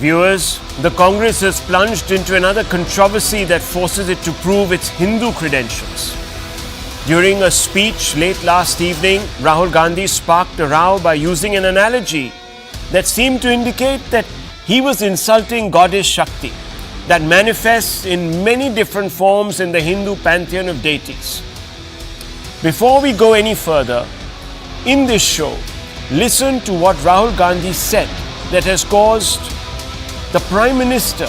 Viewers, the Congress has plunged into another controversy that forces it to prove its Hindu credentials. During a speech late last evening, Rahul Gandhi sparked a row by using an analogy that seemed to indicate that he was insulting goddess Shakti, that manifests in many different forms in the Hindu pantheon of deities. Before we go any further, in this show, listen to what Rahul Gandhi said that has caused the Prime Minister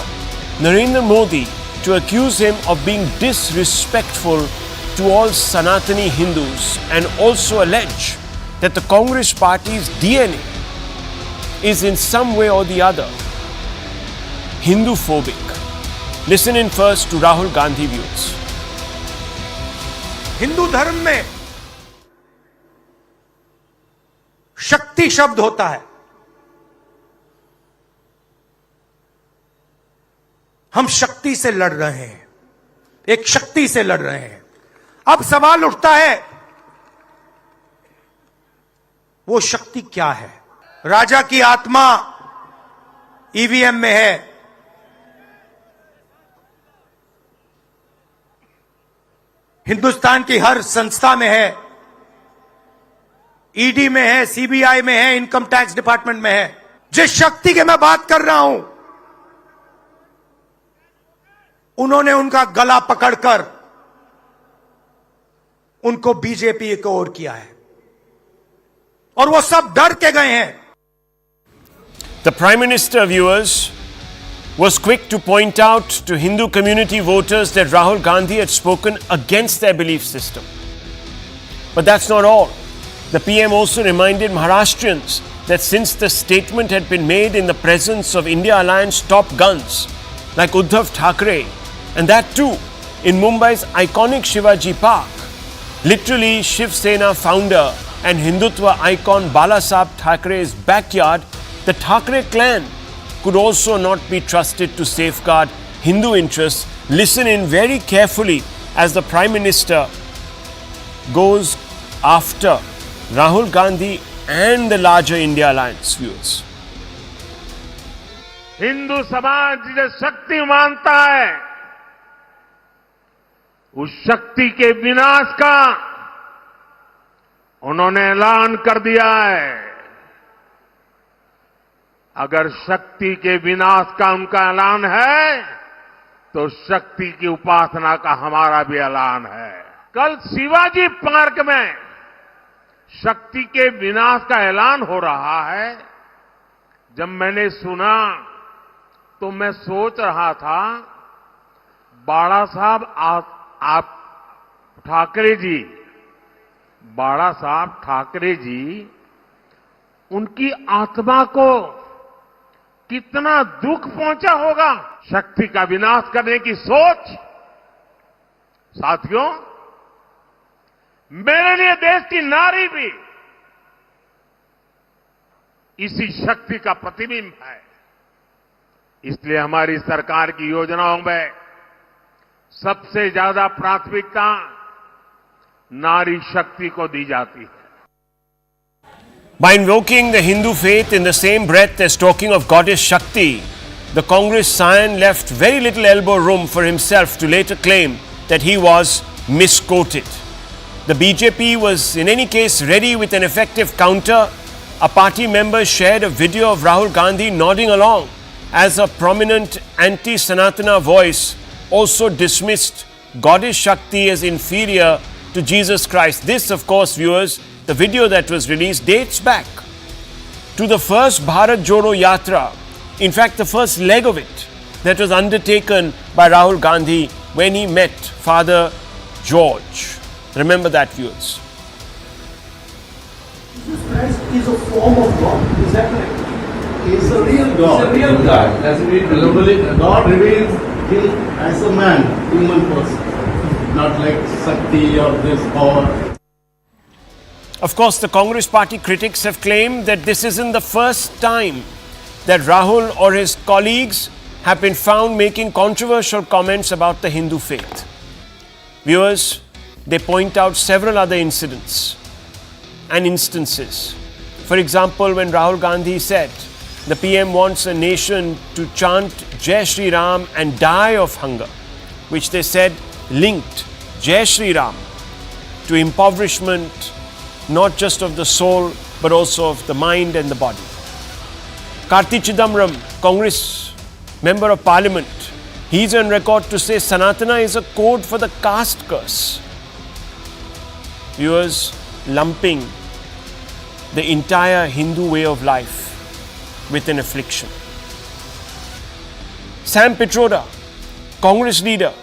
Narendra Modi to accuse him of being disrespectful to all Sanatani Hindus and also allege that the Congress party's DNA is in some way or the other Hindu-phobic. Listen in first to Rahul Gandhi views. Hindu धर्म में शक्ति शब्द होता है। हम शक्ति से लड़ रहे हैं, एक शक्ति से लड़ रहे हैं। अब सवाल उठता है वो शक्ति क्या है? राजा की आत्मा ईवीएम में है, हिंदुस्तान की हर संस्था में है, ईडी में है, सीबीआई में है, इनकम टैक्स डिपार्टमेंट में है। जिस शक्ति की मैं बात कर रहा हूं, उन्होंने उनका गला पकड़कर उनको बीजेपी की ओर किया है और वो सब डर के गए हैं। The Prime Minister, viewers, was quick to point out to Hindu community voters that Rahul Gandhi had spoken against their belief system. But that's not all. The PM also reminded Maharashtrians that since the statement had been made in the presence of India Alliance top guns like Uddhav Thackeray, and that too in Mumbai's iconic Shivaji Park, literally Shiv Sena founder and Hindutva icon Balasaheb Thackeray's backyard, the Thackeray clan could also not be trusted to safeguard Hindu interests. Listen in very carefully as the Prime Minister goes after Rahul Gandhi and the larger India Alliance viewers. Hindu समाज जिसे शक्ति मानता है, उस शक्ति के विनाश का उन्होंने ऐलान कर दिया है। अगर शक्ति के विनाश का उनका ऐलान है, तो शक्ति की उपासना का हमारा भी ऐलान है। कल शिवाजी पार्क में शक्ति के विनाश का ऐलान हो रहा है। जब मैंने सुना तो मैं सोच रहा था, बाला साहब आप ठाकरे जी, बाला साहब ठाकरे जी, उनकी आत्मा को कितना दुख पहुंचा होगा शक्ति का विनाश करने की सोच। साथियों, मेरे लिए देश की नारी भी इसी शक्ति का प्रतिबिंब है। इसलिए हमारी सरकार की योजनाओं में सबसे ज्यादा प्राथमिकता नारी शक्ति को दी जाती है। By invoking the Hindu faith in the same breath as talking of goddess Shakti, the Congress scion left very little elbow room for himself to later claim that he was misquoted. The BJP was in any case ready with an effective counter. A party member shared a video of Rahul Gandhi nodding along as a prominent anti-Sanatana voice also dismissed goddess Shakti as inferior to Jesus Christ. This, of course, viewers, the video that was released dates back to the first Bharat Jodo Yatra, in fact the first leg of it, that was undertaken by Rahul Gandhi when he met Father George. Remember that, viewers. Jesus Christ is a form of God, is that right? He is a real God. He's a real God. As we globally, God reveals him as a man, human person, not like Shakti or this or. Of course, the Congress party critics have claimed that this isn't the first time that Rahul or his colleagues have been found making controversial comments about the Hindu faith. Viewers, they point out several other incidents and instances. For example, when Rahul Gandhi said The PM wants a nation to chant Jai Shri Ram and die of hunger, which they said linked Jai Shri Ram to impoverishment not just of the soul but also of the mind and the body. Karti Chidambaram, Congress Member of Parliament, he's on record to say Sanatana is a code for the caste curse. Viewers, lumping the entire Hindu way of life with an affliction. Sam Pitroda, Congress leader,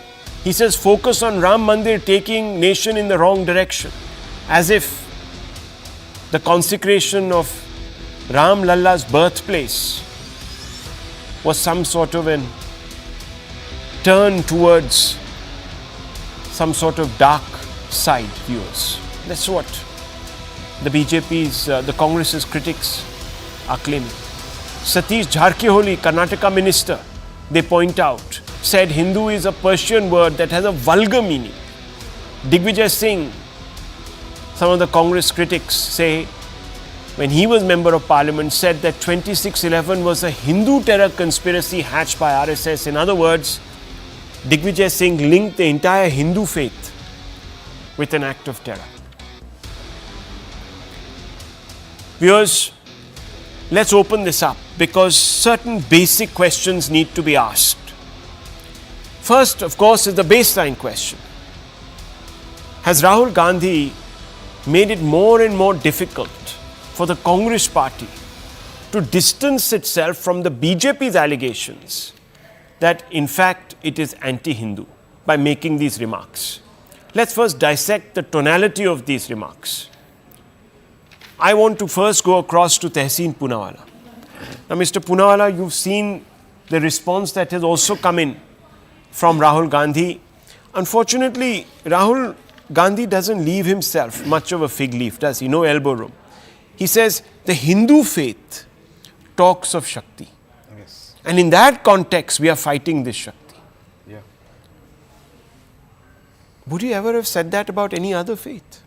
he says focus on Ram Mandir taking nation in the wrong direction, as if the consecration of Ram Lalla's birthplace was some sort of an turn towards some sort of dark side, viewers. That's what the BJP's, the Congress's critics are claiming. Satish Jharkholi, Karnataka minister, they point out, said Hindu is a Persian word that has a vulgar meaning. Digvijay Singh, some of the Congress critics say, when he was Member of Parliament, said that 2611 was a Hindu terror conspiracy hatched by RSS. In other words, Digvijay Singh linked the entire Hindu faith with an act of terror. Viewers, let's open this up because certain basic questions need to be asked. First, of course, is the baseline question. Has Rahul Gandhi made it more and more difficult for the Congress party to distance itself from the BJP's allegations that in fact it is anti-Hindu by making these remarks? Let's first dissect the tonality of these remarks. I want to first go across to Tehseen Poonawalla. Now, Mr. Poonawalla, you've seen the response that has also come in from Rahul Gandhi. Unfortunately, Rahul Gandhi doesn't leave himself much of a fig leaf, does he? No elbow room. He says the Hindu faith talks of Shakti. Yes. And in that context, we are fighting this Shakti. Yeah. Would you ever have said that about any other faith?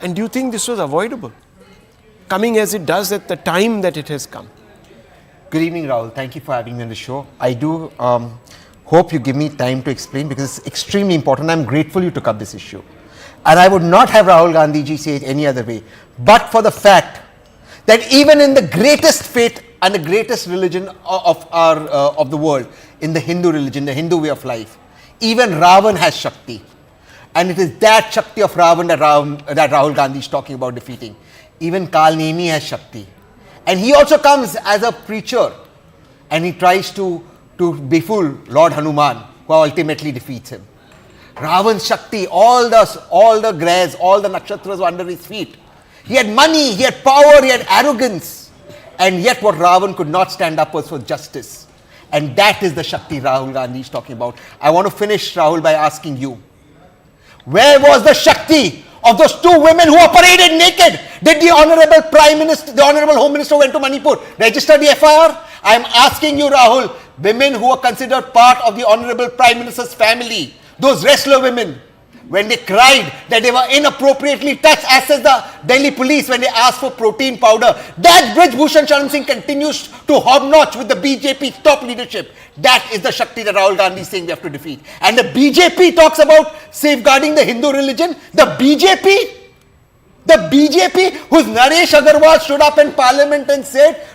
And do you think this was avoidable? Coming as it does at the time that it has come. Good evening, Rahul. Thank you for having me on the show. I do hope you give me time to explain because it's extremely important. I'm grateful you took up this issue. And I would not have Rahul Gandhi ji say it any other way, but for the fact that even in the greatest faith and the greatest religion of the world, in the Hindu religion, the Hindu way of life, even Ravan has Shakti. And it is that Shakti of Ravan that Rahul Gandhi is talking about defeating. Even Kal Nemi has Shakti. And he also comes as a preacher and he tries to befool Lord Hanuman, who ultimately defeats him. Ravan's Shakti, all the grays, all the nakshatras were under his feet. He had money, he had power, he had arrogance. And yet what Ravan could not stand up was for justice. And that is the Shakti Rahul Gandhi is talking about. I want to finish, Rahul, by asking you, where was the Shakti of those two women who were paraded naked? Did the Honorable Prime Minister, the Honorable Home Minister went to Manipur, register the FIR? I am asking you, Rahul, women who are considered part of the Honorable Prime Minister's family, those wrestler women, when they cried that they were inappropriately touched, as says the Delhi police when they asked for protein powder, that Brij Bhushan Sharan Singh continues to hobnotch with the BJP top leadership. That is the Shakti that Rahul Gandhi is saying we have to defeat. And the BJP talks about safeguarding the Hindu religion. The BJP whose Naresh Agarwal stood up in parliament and said,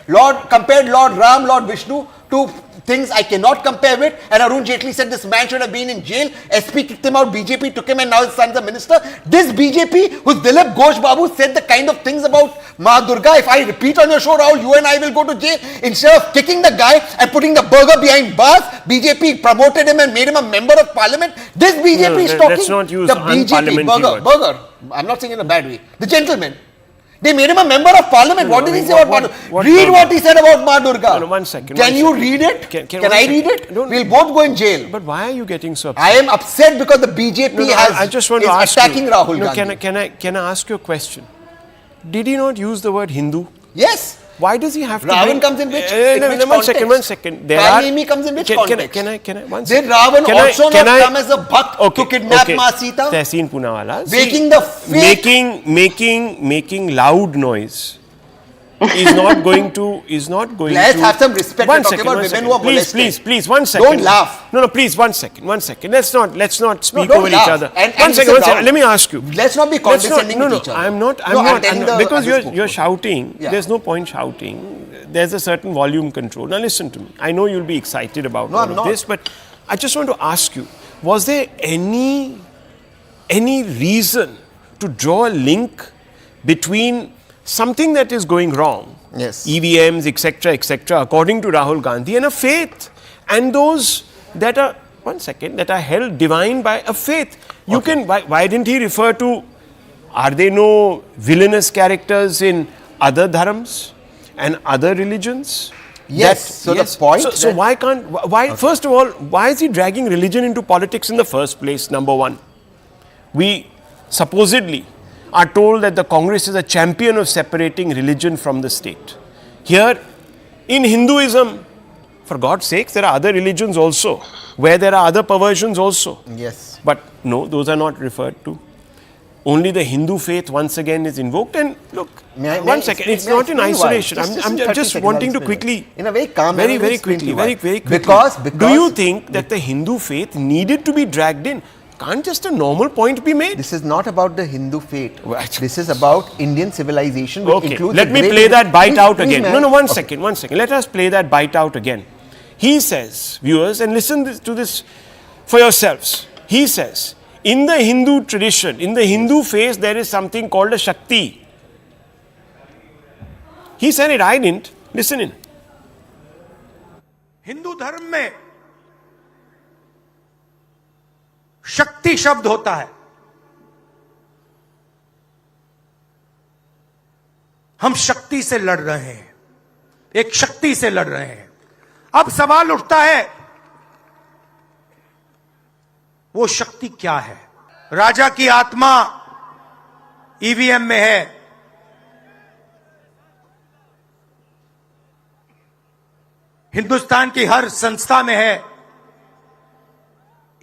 compared Lord Ram, Lord Vishnu to things I cannot compare with, and Arun Jaitley said this man should have been in jail. SP kicked him out, BJP took him, and now his son's a minister. This BJP, whose Dilip Ghosh Babu said the kind of things about Ma Durga, if I repeat on your show, Rahul, you and I will go to jail. Instead of kicking the guy and putting the burger behind bars, BJP promoted him and made him a member of parliament. This BJP is talking. Let's not use the BJP burger. I'm not saying in a bad way. The gentleman. They made him a member of parliament. What did he say about Ma Durga? Read what he said about Ma Durga. No, 1 second. Can you read it? Can I read it? We'll both go in jail. But why are you getting so upset? I am upset because the BJP is attacking Rahul Gandhi. Can I ask you a question? Did he not use the word Hindu? Yes. Why does he have to Ravan comes in which context? One second. Kal comes in which context? Can I? One Did second. Ravan also not come as a bhakt to kidnap Ma Sita? Tehseen Poonawalla. Making the fake... Making loud noise is not going to Let's have some respect. One We're talking second, about one women second. who are Please, molested. please, 1 second. Don't laugh. No, please, 1 second, 1 second. Let's not speak don't over laugh. each other. And One second. Rahul, Let me ask you. Let's not be condescending with each other. I'm not, because you're shouting. Yeah. There's no point shouting. There's a certain volume control. Now listen to me. I know you'll be excited about all of this, but I just want to ask you, was there any reason to draw a link between something that is going wrong, yes, EVMs, etc., according to Rahul Gandhi, and a faith, and those that are, that are held divine by a faith? You can, why didn't he refer to, are there no villainous characters in other dharams and other religions? Yes, the point. So why can't, first of all, why is he dragging religion into politics in the first place, number one? We supposedly are told that the Congress is a champion of separating religion from the state. Here, in Hinduism, for God's sake, there are other religions also, where there are other perversions also. Yes. But no, those are not referred to. Only the Hindu faith once again is invoked. And look, one second, it's not in isolation. I'm just wanting to quickly, in a very calm very quickly. Because do you think that the Hindu faith needed to be dragged in? Can't just a normal point be made? This is not about the Hindu faith. This is about Indian civilization, which includes. Let me play that bite out again. Man. No, one second. Let us play that bite out again. He says, viewers, and listen to this for yourselves. He says, in the Hindu tradition, in the Hindu faith, there is something called a Shakti. He said it, I didn't. Listen in. Hindu धर्म में शक्ति शब्द होता है. हम शक्ति से लड़ रहे हैं, एक शक्ति से लड़ रहे हैं. अब सवाल उठता है, वो शक्ति क्या है? राजा की आत्मा ईवीएम में है, हिंदुस्तान की हर संस्था में है,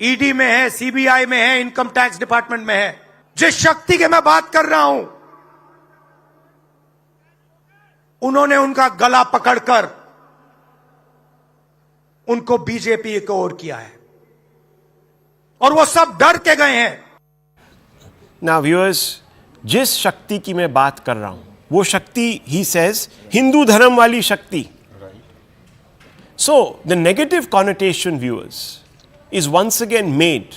ईडी में है, सीबीआई में है, इनकम टैक्स डिपार्टमेंट में है. जिस शक्ति की मैं बात कर रहा हूं, उन्होंने उनका गला पकड़कर उनको बीजेपी को ओर किया है और वो सब डर के गए हैं. Now viewers, जिस शक्ति की मैं बात कर रहा हूं, वो शक्ति, he says, हिंदू धर्म वाली शक्ति. So the negative connotation, viewers, is once again made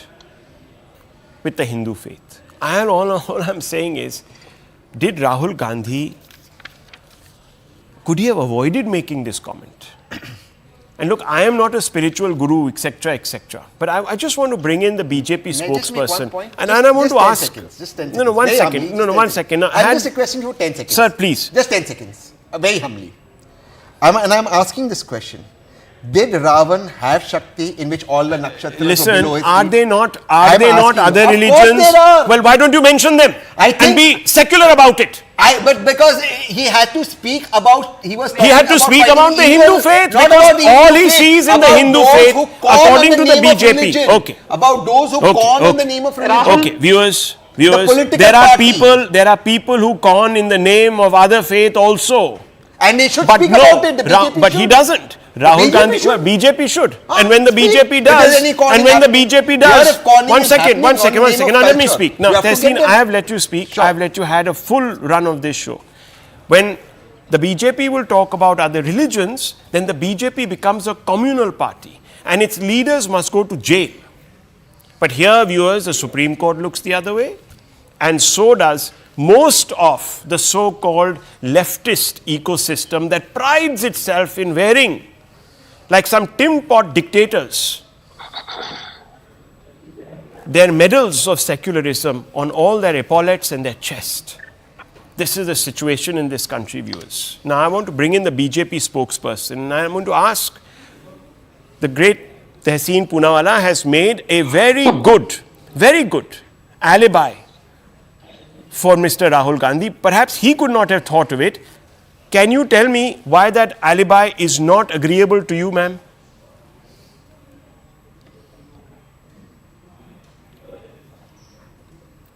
with the Hindu faith. And all I'm saying is, did Rahul Gandhi, could he have avoided making this comment? And look, I am not a spiritual guru, etc., but I just want to bring in the BJP spokesperson. And I want to ask. Just 10 seconds. No, 1 second. No, 1 second. I'm just requesting you 10 seconds. Sir, please. Just 10 seconds. Very humbly. I'm asking this question. Did Ravan have Shakti in which all the nakshatras Listen, were below his are feet? they not other Of religions? course there are. Well, why don't you mention them and be secular about it? But because he had to speak about, he had to speak about the Hindu faith, not because about the all Hindu he faith, sees in the about Hindu those faith, who call according on to the name of BJP. religion, Okay. About those who call on the name of religion. Okay, viewers, political there are party. people who con in the name of other faith also. And they should But speak no, about it. The BJP but he should. doesn't. Rahul BJP Gandhi, should. BJP should. Ah, And when the speak. BJP If there's does, any conning and when the happening. BJP Here does, if conning one is second. happening Now on the name let of me culture, speak. we Now, have to Tehseen, get them. I have let you speak. Sure. I have let you had a full run of this show. When the BJP will talk about other religions, then the BJP becomes a communal party and its leaders must go to jail. But here, viewers, the Supreme Court looks the other way, and so does most of the so-called leftist ecosystem that prides itself in wearing, like some tin pot dictators, their medals of secularism on all their epaulets and their chest. This is the situation in this country, viewers. Now, I want to bring in the BJP spokesperson, and I want to ask, the great Tehseen Poonawalla has made a very good alibi for Mr. Rahul Gandhi. Perhaps he could not have thought of it. Can you tell me why that alibi is not agreeable to you, ma'am?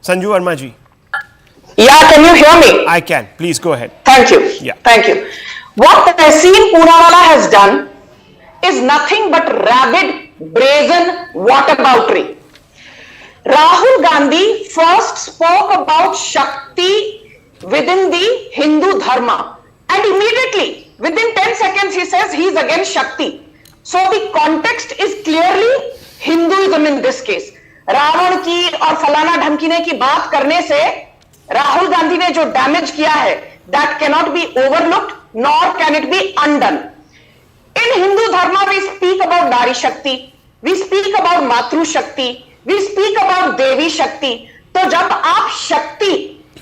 Sanju Verma ji. Yeah, can you hear me? I can. Please go ahead. Thank you. Yeah. Thank you. What Tehseen Poonawala has done is nothing but rabid, brazen whataboutery. Rahul Gandhi first spoke about Shakti within the Hindu Dharma, and immediately, within 10 seconds, he says he is against Shakti. So the context is clearly Hinduism in this case. Ravan की और फलाना ढमकीने की बात करने से राहुल गांधी ने जो damage किया है, that cannot be overlooked nor can it be undone. In Hindu Dharma, we speak about Nari Shakti, we speak about Matru Shakti, we speak about Devi Shakti. तो जब आप शक्ति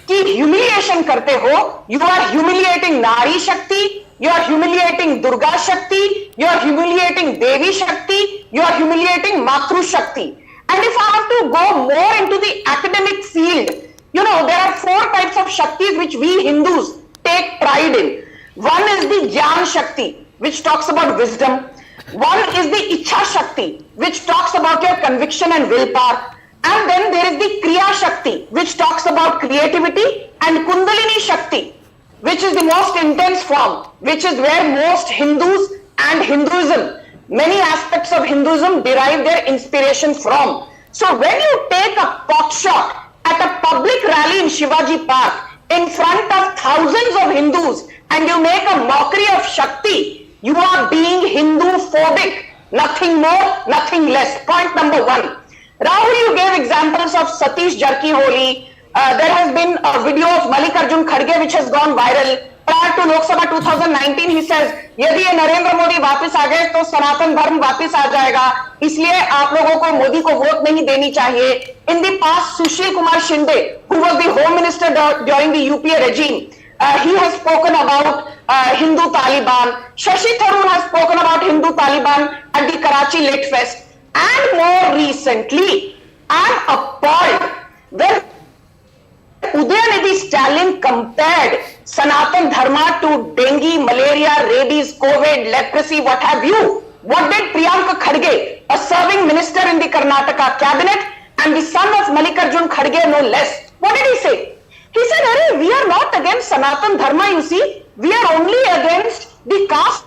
की ह्यूमिलिएशन करते हो, you are humiliating Nari Shakti, you are humiliating Durga Shakti, you are humiliating Devi Shakti, you are humiliating Matru Shakti. And if I have to go more into the academic field, you know, there are 4 types of Shaktis which we Hindus take pride in. One is the Jnana Shakti, which talks about wisdom. One is the Ichha Shakti, which talks about your conviction and willpower. And then there is the Kriya Shakti, which talks about creativity, and Kundalini Shakti, which is the most intense form, which is where most Hindus and Hinduism, many aspects of Hinduism derive their inspiration from. So when you take a pot shot at a public rally in Shivaji Park in front of thousands of Hindus and you make a mockery of Shakti, you are being Hindu-phobic. Nothing more, nothing less. Point number 1. Rahul, you gave examples of Satish Jarkiholi. There has been a video of Mallikarjun Kharge which has gone viral. Prior to Lok Sabha 2019, he says, यदि ये नरेंद्र मोदी वापस आ गए तो सनातन धर्म वापस आ जाएगा, इसलिए आप लोगों को मोदी को वोट नहीं देनी चाहिए. In the past, Sushil Kumar Shinde, who was the home minister during the UPA regime, he has spoken about Hindu Taliban. Shashi Tharoor has spoken about Hindu Taliban at the Karachi Lit Fest. And more recently, I am appalled when Udayanithi Stalin compared Sanatan Dharma to dengue, malaria, rabies, COVID, leprosy, what have you. What did Priyanka Kharge, a serving minister in the Karnataka cabinet and the son of Mallikarjun Kharge no less, what did he say? He said, Arey, we are not against Sanatan Dharma, you see, we are only against the caste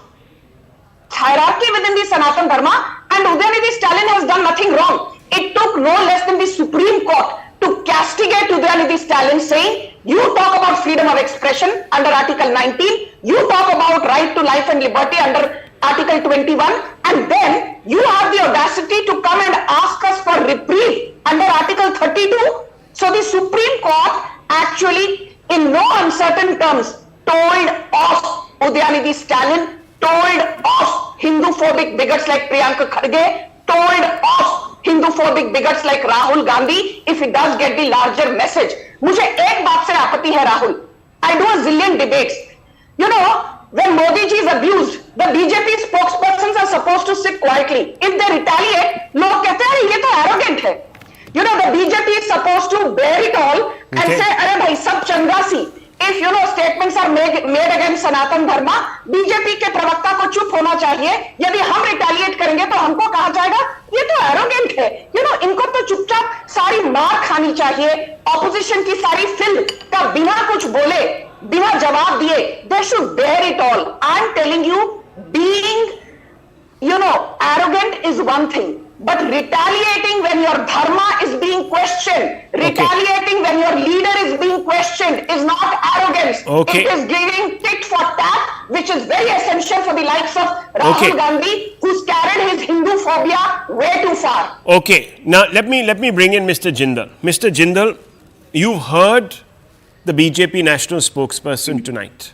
hierarchy within the Sanatan Dharma, and Udayanithi Stalin has done nothing wrong. It took no less than the Supreme Court to castigate Udayanithi Stalin, saying, you talk about freedom of expression under Article 19, you talk about right to life and liberty under Article 21, and then you have the audacity to come and ask us for reprieve under Article 32. So the Supreme Court actually, in no uncertain terms, told off Udayanithi Stalin, told off Hindu-phobic bigots like Priyanka Kharge, told off Hindu-phobic bigots like Rahul Gandhi, if he does get the larger message. मुझे एक बात से आपत्ति है, Rahul. I do a zillion debates. You know, when Modi ji is abused, the BJP spokespersons are supposed to sit quietly. If they retaliate, लोग कहते हैं ये तो arrogant है. You know, the BJP is supposed to bear it all and say, अरे भाई सब चंगासी. If you know statements are made against Sanatan Dharma, BJP के प्रवक्ता को चुप होना चाहिए. यदि हम रिटेलिएट करेंगे तो हमको कहा जाएगा ये तो एरोगेंट है. You know, इनको तो चुपचाप सारी मार खानी चाहिए. ऑपोजिशन की सारी फिल्म का बिना कुछ बोले, बिना जवाब दिए, they should bear it all. I'm telling you, being, you know, arrogant is one thing. But retaliating when your dharma is being questioned, retaliating when your leader is being questioned is not arrogance. It is giving tit for tat, which is very essential for the likes of Rahul Gandhi, who's carried his Hindu phobia way too far. Okay, now let me bring in Mr. Jindal. Mr. Jindal, you've heard the BJP national spokesperson tonight.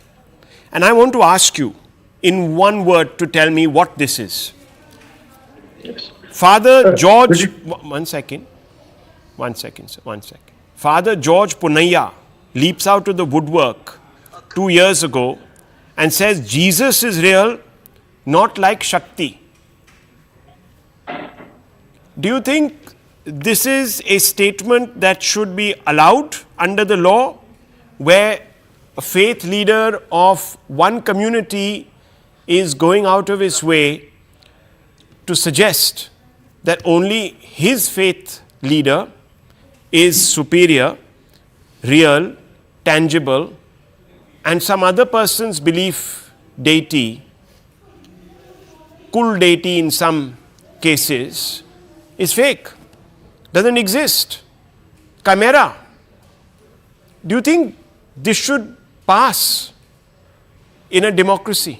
And I want to ask you, in one word, to tell me what this is. Yes. Father George, one second. Father George Punaiya leaps out of the woodwork 2 years ago and says Jesus is real, not like Shakti. Do you think this is a statement that should be allowed under the law, where a faith leader of one community is going out of his way to suggest that only his faith leader is superior, real, tangible and some other person's belief deity, kul deity in some cases, is fake, doesn't exist, chimera. Do you think this should pass in a democracy?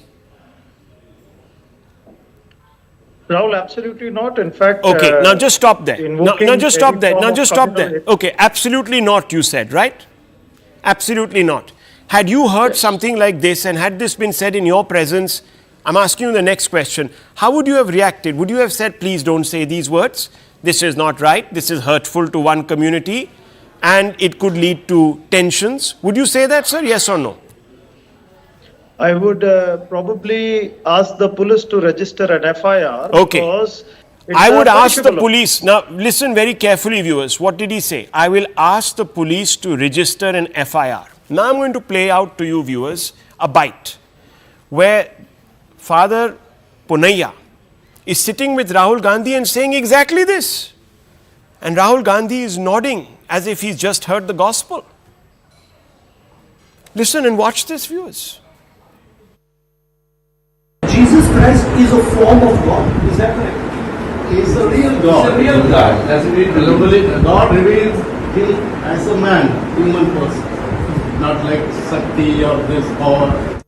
Rahul, absolutely not. In fact, Okay, now just stop there. Now just stop there. any Now form just of stop there. communal- Okay, absolutely not, you said, right? Absolutely not. Had you heard something like this and had this been said in your presence, I'm asking you the next question. How would you have reacted? Would you have said, please don't say these words? This is not right. This is hurtful to one community and it could lead to tensions. Would you say that, sir? Yes or no? I would probably ask the police to register an FIR. Okay. Because it's I would ask the punishable. police. Now, listen very carefully, viewers. What did he say? I will ask the police to register an FIR. Now, I'm going to play out to you, viewers, a bite where Father Punaiya is sitting with Rahul Gandhi and saying exactly this. And Rahul Gandhi is nodding as if he's just heard the gospel. Listen and watch this, viewers. Jesus Christ is a form of God. Is that correct? He is the real God. He is the real God. As we globally, God reveals him as a man, human person, not like Shakti or this power.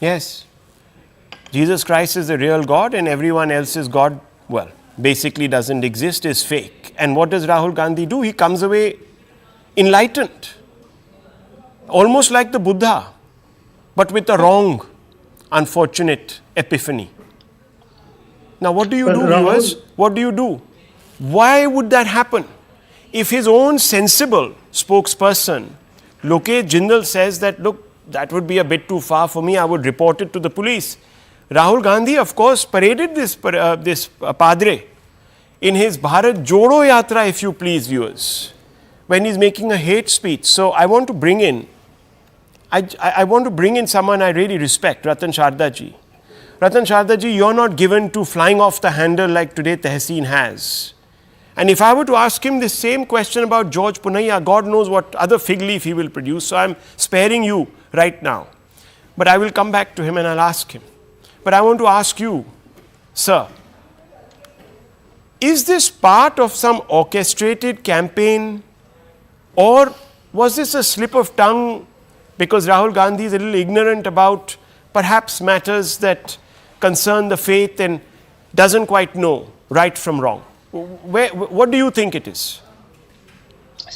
Yes. Jesus Christ is the real God and everyone else's God, well, basically doesn't exist, is fake. And what does Rahul Gandhi do? He comes away enlightened. Almost like the Buddha, but with a wrong, unfortunate epiphany. Now what do you But do, Rahul- viewers? What do you do? Why would that happen? If his own sensible spokesperson, Lokesh Jindal, says that, look, that would be a bit too far for me, I would report it to the police. Rahul Gandhi, of course, paraded this padre in his Bharat Jodo Yatra, if you please, viewers, when he's making a hate speech. So I want to bring in, I want to bring in someone I really respect, Ratan Sharda ji. Ratan Sharda ji, you're not given to flying off the handle like today Tehseen has. And if I were to ask him the same question about George Punaiya, God knows what other fig leaf he will produce. So I'm sparing you right now. But I will come back to him and I'll ask him. But I want to ask you, sir, is this part of some orchestrated campaign, or was this a slip of tongue because Rahul Gandhi is a little ignorant about perhaps matters that concern the faith and doesn't quite know right from wrong? What do you think it is?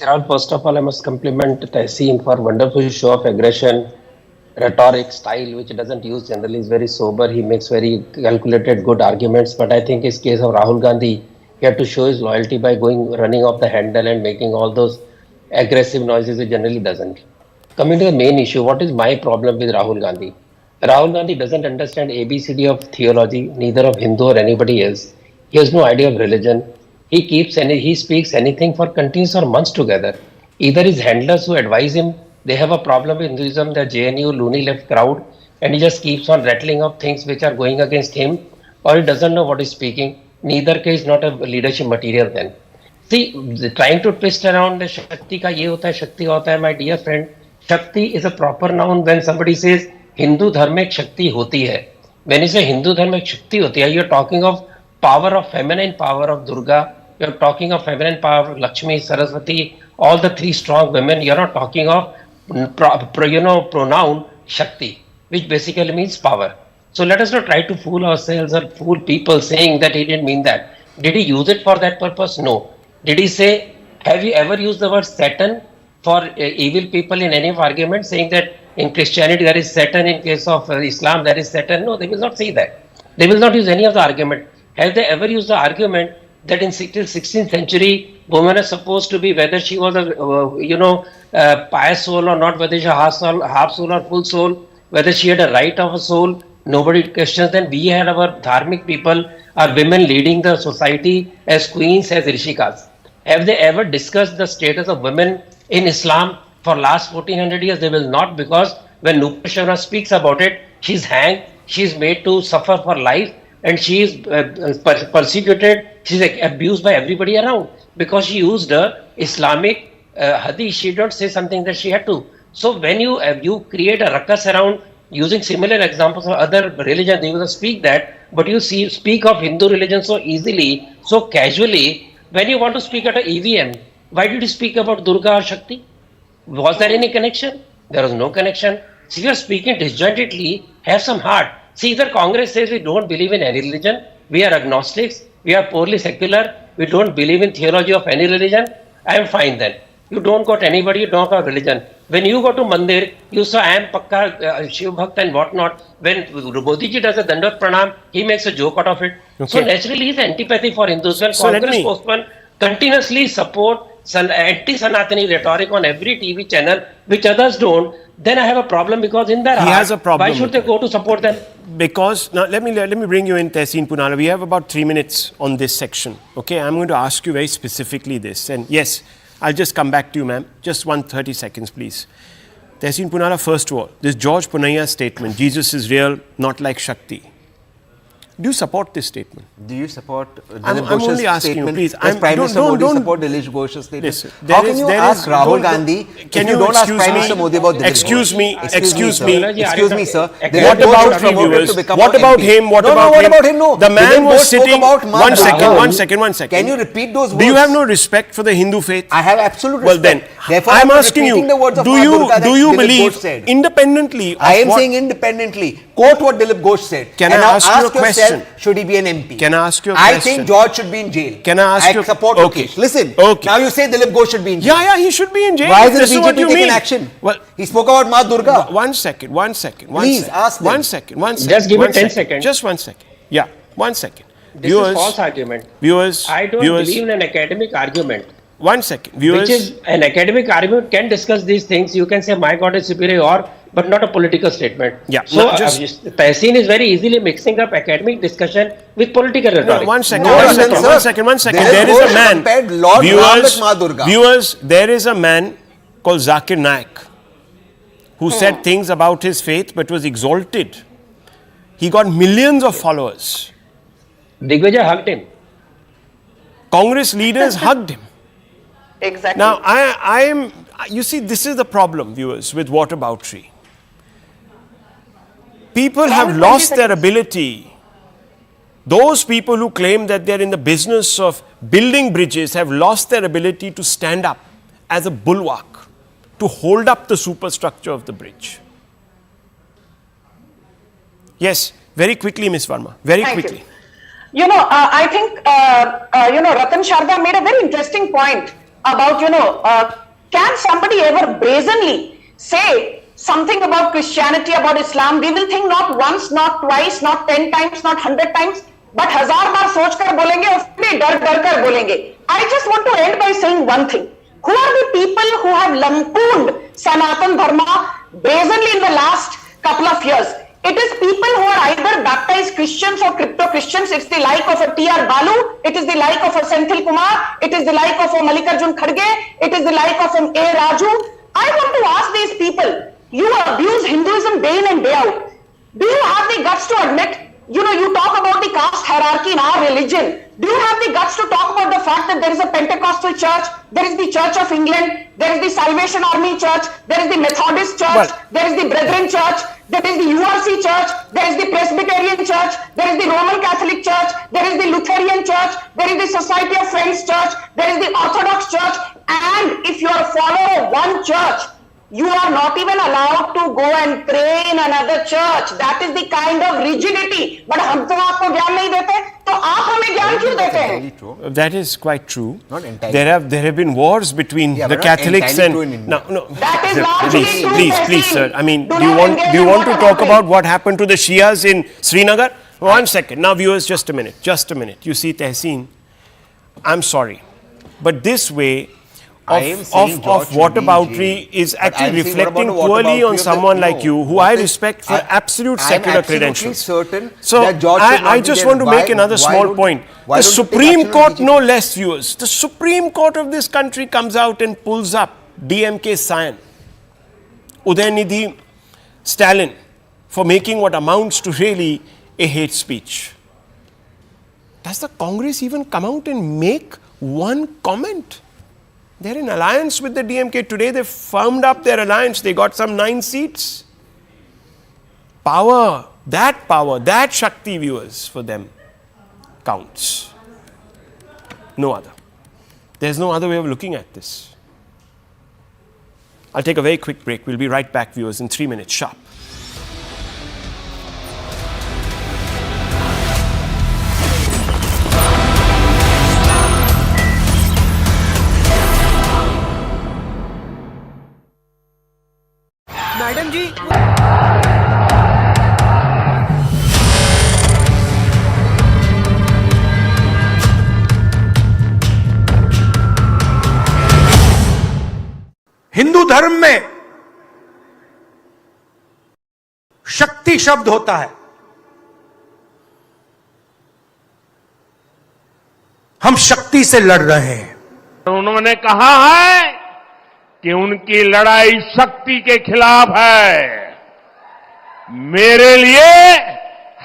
Rahul, first of all, I must compliment Tehseen for wonderful show of aggression, rhetoric, style, which doesn't use generally, is very sober. He makes very calculated, good arguments. But I think in case of Rahul Gandhi, he had to show his loyalty by running off the handle and making all those aggressive noises he generally doesn't. Coming to the main issue, what is my problem with Rahul Gandhi? Rahul Gandhi doesn't understand ABCD of theology, neither of Hindu or anybody else. He has no idea of religion. He speaks anything for continuous for months together. Either his handlers who advise him, they have a problem with Hinduism, the JNU loony left crowd, and he just keeps on rattling off things which are going against him, or he doesn't know what he's speaking. Neither case is not a leadership material then. See, trying to twist around the Shakti ka ye hota hai, Shakti hota hai, my dear friend, Shakti is a proper noun when somebody says Hindu dharma ek Shakti hoti hai. When you say Hindu dharma ek Shakti hoti hai, you're talking of power of feminine power of Durga, you're talking of feminine power of Lakshmi, Saraswati, all the three strong women. You're not talking of pronoun Shakti, which basically means power. So let us not try to fool ourselves or fool people saying that he didn't mean that. Did he use it for that purpose? No. Did he say, have you ever used the word Satan for evil people in any argument, saying that in Christianity there is Satan, in case of Islam there is Satan? No, they will not say that. They will not use any of the argument. Have they ever used the argument that in 16th century woman is supposed to be, whether she was a pious soul or not, whether she was half soul or full soul, whether she had a right of a soul, nobody questions. Then we had our dharmic people, our women leading the society as queens, as rishikas. Have they ever discussed the status of women in Islam for last 1400 years? They will not, because when Nupur Sharma speaks about it, she's hanged, she's made to suffer for life, and she is persecuted, she's abused by everybody around because she used the Islamic Hadi, she don't say something that she had to. So when you create a ruckus around using similar examples of other religions, you will speak that, but you speak of Hindu religion so easily, so casually. When you want to speak at a EVM, why did you speak about Durga or Shakti? Was there any connection? There was no connection. So you are speaking disjointedly, have some heart. See, either Congress says we don't believe in any religion, we are agnostics, we are purely secular, we don't believe in theology of any religion, I am fine then. You don't got anybody, you don't have religion. When you go to Mandir, you say I am Pakka Shiv Bhakt and whatnot. When Modi ji does a Dandat Pranam, he makes a joke out of it. Okay. So naturally, his antipathy for Hindus. When So Congress spokesman continuously support anti-Sanatani rhetoric on every TV channel, which others don't, then I have a problem, because in their He heart, has a problem why should they with go to support them? Because, now let me bring you in, Tehseen Poonawalla. We have about 3 minutes on this section. Okay, I'm going to ask you very specifically this. And yes, I'll just come back to you, ma'am. Just 30 seconds, please. Tehseen Poonawalla, first of all, this George Punaiya's statement, Jesus is real, not like Shakti. Do you support this statement? Do you support I'm Dilip Ghosh's only asking you, statement? please. Does Prime Minister Modi don't- support Dilip Ghosh's statement? Listen, How can you ask Rahul Gandhi Can if you don't ask excuse Prime me? Minister Modi about Dilip Excuse Ghosh? me, excuse sir. me. Excuse me, sir. What Dilip about Ghosh was three promoted viewers? to become What a about MP. him? What No, about what him? about him? No. The man Dilip was Ghosh spoke sitting. about Ma One second, Durga. one second. Can you repeat those words? Do you have no respect for the Hindu faith? I have absolute respect. Well then, Therefore, I'm not asking you, repeating the words of do Ma you Durga that Dilip believe Ghosh said. independently of I am what- saying independently. Quote what Dilip Ghosh said. Can and I now ask you a yourself, question? should he be an MP? Can I ask you a I question? think George should be in jail. Can I ask you? support Okay. your case. Listen. Okay. Now you say Dilip Ghosh should be in jail. Yeah, he should be in jail. Why This isn't is what BJP you taking mean. action? Well, He spoke about Ma Durga. One second. Please, ask them. One second. Just give it 10 seconds. Just 1 second. Yeah, 1 second. This is false argument. Viewers, I don't believe in an academic argument. 1 second. Viewers, Which is an academic argument can discuss these things. You can say my God is superior, but not a political statement. Yeah, So no, Tehseen is very easily mixing up academic discussion with political rhetoric. No, 1 second. No, One Ranjan, second. sir. 1 second. 1 second. Dilip There is Ghosh a man. compared Lord Ram with Ma Durga. Viewers, there is a man called Zakir Naik who said things about his faith but was exalted. He got millions of followers. Digvijay hugged him. Congress leaders hugged him. Exactly. Now, I am, you see, this is the problem, viewers, with whataboutery. People have lost their ability. Those people who claim that they're in the business of building bridges have lost their ability to stand up as a bulwark, to hold up the superstructure of the bridge. Yes, very quickly, Ms. Verma, very Thank quickly. you. I think, Ratan Sharda made a very interesting point about, can somebody ever brazenly say something about Christianity, about Islam? We will think not once, not twice, not 10 times, not 100 times, but हजार बार सोच कर बोलेंगे और फिर डर कर बोलेंगे. I just want to end by saying one thing. Who are the people who have lampooned Sanatan Dharma brazenly in the last couple of years? It is people who are either baptized Christians or crypto Christians. It's the like of a T.R. Balu. It is the like of a Senthil Kumar. It is the like of a Mallikarjun Kharge. It is the like of an A. Raju. I want to ask these people, you abuse Hinduism day in and day out. Do you have the guts to admit, you talk about the caste hierarchy in our religion. Do you have the guts to talk about the fact that there is a Pentecostal church, there is the Church of England, there is the Salvation Army Church, there is the Methodist Church, there is the Brethren Church, there is the URC Church, there is the Presbyterian Church, there is the Roman Catholic Church, there is the Lutheran Church, there is the Society of Friends Church, there is the Orthodox Church, and if you are a follower of one church, you are not even allowed to go and pray in another church. That is the kind of rigidity. But हम तो आपको ज्ञान नहीं देते, तो आप हमें ज्ञान क्यों देते हैं? That is quite true. Not entirely. There have been wars between Yeah, the but not Catholics entirely and true in India. no. That is largely true, Please, sir. I mean, Do do you not want engage in to talk whataboutery. about what happened to the Shias in Srinagar? 1 second. Now, viewers, just a minute. You see, Tehseen, I'm sorry, but this way I am saying George of should be in whataboutery jail. is But I actually am saying, what reflecting about the poorly whataboutery on of the- someone no, like you, who what I is- respect for I- absolute I am secular absolutely credentials. certain So that George should not I be just there. want to make Why- another why small don't- point. why The don't you take Supreme action on Court, BJP? no less, viewers, the Supreme Court of this country comes out and pulls up DMK Sion, Udayanidhi Stalin, for making what amounts to really a hate speech. Does the Congress even come out and make one comment? They're in alliance with the DMK. Today they firmed up their alliance. They got some 9 seats. Power, that Shakti, viewers, for them counts. No other. There's no other way of looking at this. I'll take a very quick break. We'll be right back, viewers, in 3 minutes sharp. Madam जी हिंदू धर्म में शक्ति शब्द होता है। हम शक्ति से लड़ रहे हैं। उन्होंने कहा है कि उनकी लड़ाई शक्ति के खिलाफ है। मेरे लिए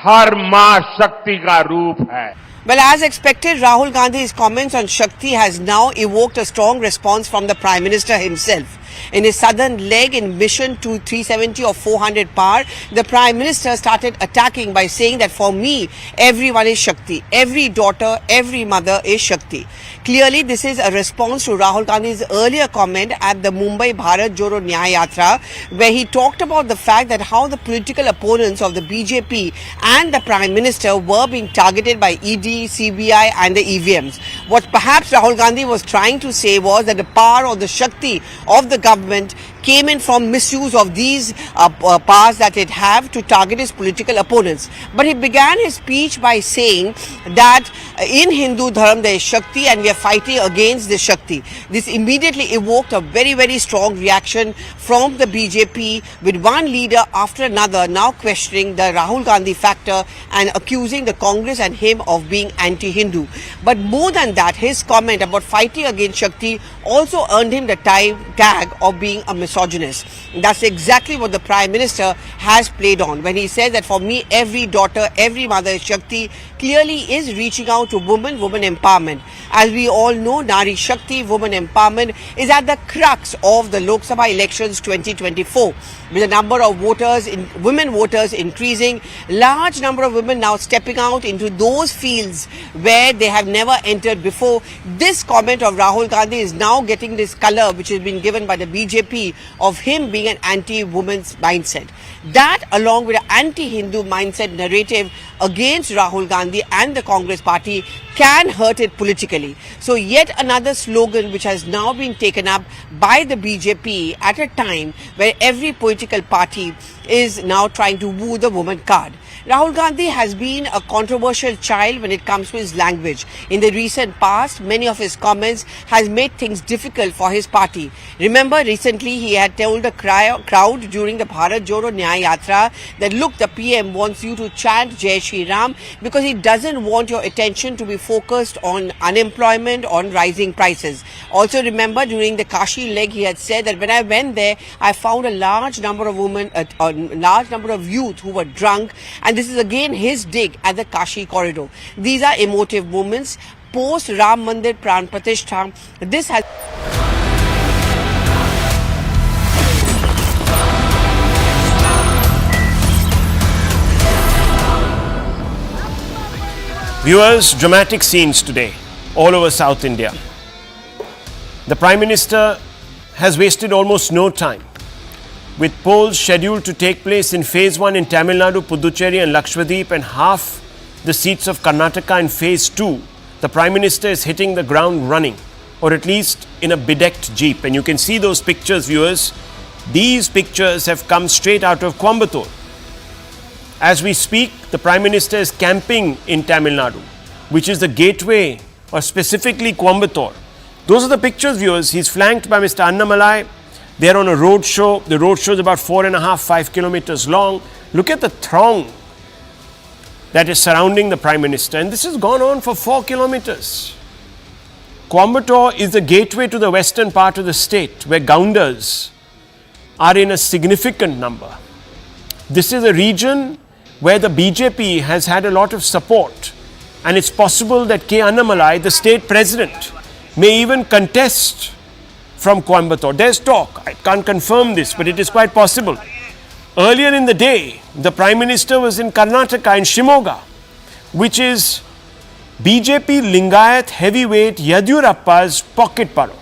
हर मां शक्ति का रूप है। Well, as expected, Rahul Gandhi's comments on Shakti has now evoked a strong response from the Prime Minister himself. In his southern leg in mission to 370 or 400 power, the Prime Minister started attacking by saying that for me, everyone is Shakti. Every daughter, every mother is Shakti. Clearly, this is a response to Rahul Gandhi's earlier comment at the Mumbai Bharat Jodo Nyaya Yatra, where he talked about the fact that how the political opponents of the BJP and the Prime Minister were being targeted by ED, CBI and the EVMs. What perhaps Rahul Gandhi was trying to say was that the power or the Shakti of the government came in from misuse of these powers that it have to target his political opponents. But he began his speech by saying that in Hindu Dharma there is Shakti and we are fighting against this Shakti. This immediately evoked a very, very strong reaction from the BJP, with one leader after another now questioning the Rahul Gandhi factor and accusing the Congress and him of being anti-Hindu. But more than that, his comment about fighting against Shakti also earned him the tag of being a misogynist. That's exactly what the Prime Minister has played on when he says that for me, every daughter, every mother is Shakti, clearly is reaching out to women empowerment. As we all know, Nari Shakti, women empowerment, is at the crux of the Lok Sabha elections 2024. With the number of women voters increasing, large number of women now stepping out into those fields where they have never entered before. This comment of Rahul Gandhi is now getting this color which has been given by the BJP of him being an anti-women's mindset. That, along with an anti-Hindu mindset narrative against Rahul Gandhi and the Congress party, can hurt it politically. So yet another slogan which has now been taken up by the BJP at a time where every political party is now trying to woo the woman card. Rahul Gandhi has been a controversial child when it comes to his language. In the recent past, many of his comments has made things difficult for his party. Remember, recently he had told the crowd during the Bharat Jodo Nyaya Yatra that look, the PM wants you to chant Jai Shri Ram because he doesn't want your attention to be focused on unemployment, on rising prices. Also remember, during the Kashi leg, he had said that when I went there, I found a large number of women, a large number of youth who were drunk, and this is again his dig at the Kashi corridor. These are emotive moments post Ram Mandir Pran Pratishtha. This has Viewers, dramatic scenes today all over South India. The Prime Minister has wasted almost no time, with polls scheduled to take place in Phase 1 in Tamil Nadu, Puducherry and Lakshadweep and half the seats of Karnataka in Phase 2. The Prime Minister is hitting the ground running, or at least in a bedecked jeep. And you can see those pictures, viewers. These pictures have come straight out of Coimbatore. As we speak, the Prime Minister is camping in Tamil Nadu, which is the gateway, or specifically Coimbatore. Those are the pictures, viewers. He's flanked by Mr. Annamalai. They're on a road show. The road show is about 4.5-5 kilometers long. Look at the throng that is surrounding the Prime Minister. And this has gone on for 4 kilometers. Coimbatore is the gateway to the western part of the state, where Gaundars are in a significant number. This is a region where the BJP has had a lot of support, and it's possible that K. Annamalai, the state president, may even contest from Coimbatore. There's talk. I can't confirm this, but it is quite possible. Earlier in the day, the Prime Minister was in Karnataka, in Shimoga, which is BJP Lingayat heavyweight Yadurappa's pocket borough.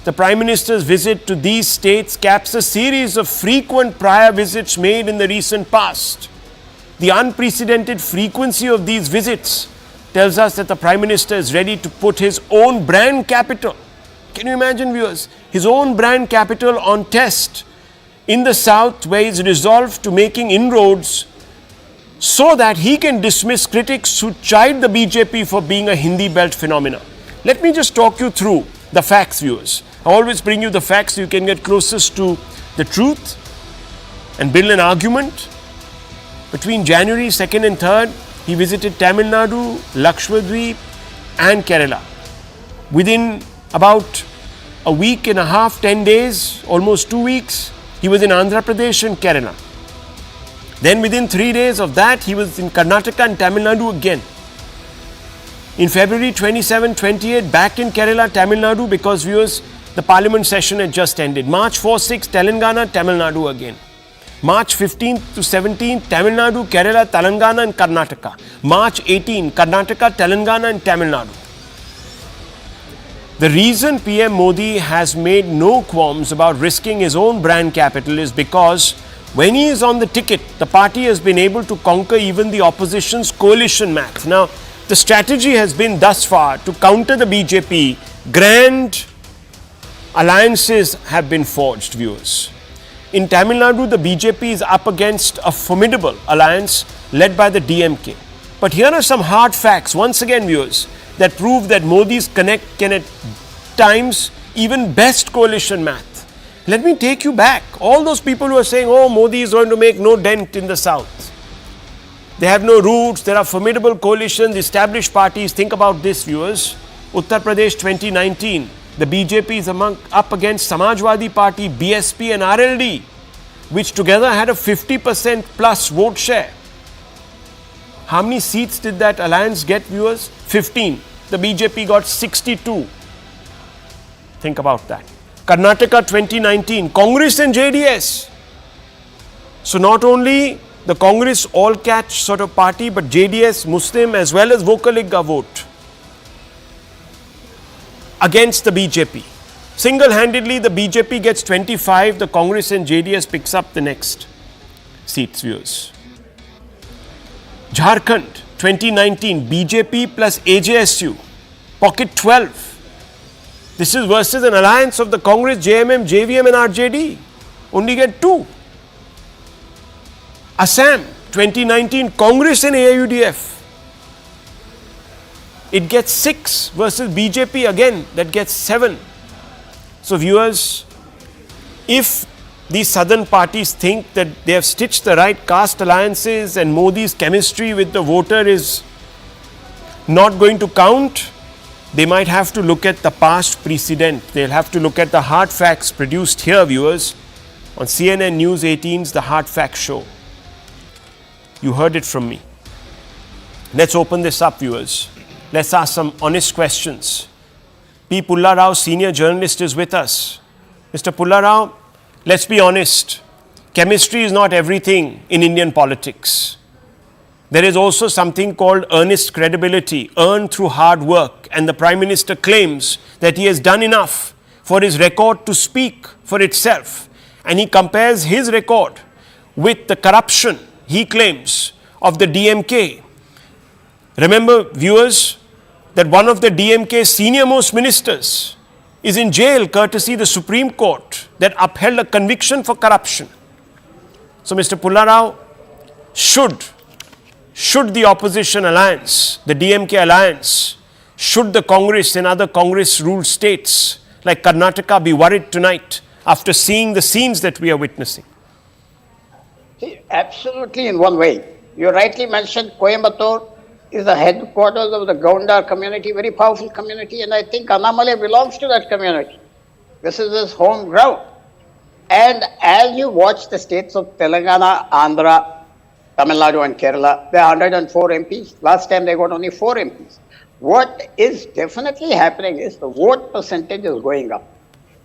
The Prime Minister's visit to these states caps a series of frequent prior visits made in the recent past. The unprecedented frequency of these visits tells us that the Prime Minister is ready to put his own brand capital, can you imagine, viewers, his own brand capital on test in the south, where he is resolved to making inroads so that he can dismiss critics who chide the BJP for being a Hindi belt phenomena. Let me just talk you through the facts, viewers. I always bring you the facts so you can get closest to the truth and build an argument. Between January 2nd and 3rd, he visited Tamil Nadu, Lakshadweep and Kerala. Within about a week and a half, 10 days, almost 2 weeks, he was in Andhra Pradesh and Kerala. Then within 3 days of that, he was in Karnataka and Tamil Nadu again. In February 27-28, back in Kerala, Tamil Nadu, because viewers, the parliament session had just ended. March 4-6, Telangana, Tamil Nadu again. March 15th to 17th, Tamil Nadu, Kerala, Telangana and Karnataka. March 18, Karnataka, Telangana and Tamil Nadu. The reason PM Modi has made no qualms about risking his own brand capital is because when he is on the ticket, the party has been able to conquer even the opposition's coalition math. Now, the strategy has been thus far to counter the BJP. Grand alliances have been forged, viewers. In Tamil Nadu, the BJP is up against a formidable alliance led by the DMK. But here are some hard facts, once again, viewers, that prove that Modi's connect can at times even best coalition math. Let me take you back. All those people who are saying, oh, Modi is going to make no dent in the south. They have no roots, there are formidable coalitions, established parties. Think about this, viewers. Uttar Pradesh 2019, the BJP is up against Samajwadi Party, BSP and RLD, which together had a 50% plus vote share. How many seats did that alliance get, viewers? 15. The BJP got 62. Think about that. Karnataka 2019, Congress and JDS. So not only the Congress all-catch sort of party, but JDS, Muslim as well as Vokaligga vote against the BJP. Single-handedly, the BJP gets 25, the Congress and JDS picks up the next seats, viewers. Jharkhand 2019, BJP plus AJSU, pocket 12. This is versus an alliance of the Congress, JMM, JVM and RJD. Only get 2. Assam 2019, Congress and AIUDF. It gets 6 versus BJP again, that gets 7. So viewers, if these southern parties think that they have stitched the right caste alliances and Modi's chemistry with the voter is not going to count, they might have to look at the past precedent. They'll have to look at the hard facts produced here, viewers, on CNN News 18's The Hard Facts Show. You heard it from me. Let's open this up, viewers. Let's ask some honest questions. P. Pulla Rao, senior journalist, is with us. Mr. Pulla Rao, let's be honest. Chemistry is not everything in Indian politics. There is also something called earnest credibility, earned through hard work. And the Prime Minister claims that he has done enough for his record to speak for itself. And he compares his record with the corruption, he claims, of the DMK. Remember, viewers, that one of the DMK's senior most ministers is in jail courtesy the Supreme Court that upheld a conviction for corruption. So, Mr. Pulla Rao, should the opposition alliance, the DMK alliance, should the Congress and other Congress-ruled states like Karnataka be worried tonight after seeing the scenes that we are witnessing? See, absolutely, in one way. You rightly mentioned Coimbatore is the headquarters of the Gaundar community, very powerful community, and I think Annamalai belongs to that community. This is his home ground. And as you watch the states of Telangana, Andhra, Tamil Nadu and Kerala, there are 104 MPs. Last time they got only 4 MPs. What is definitely happening is the vote percentage is going up.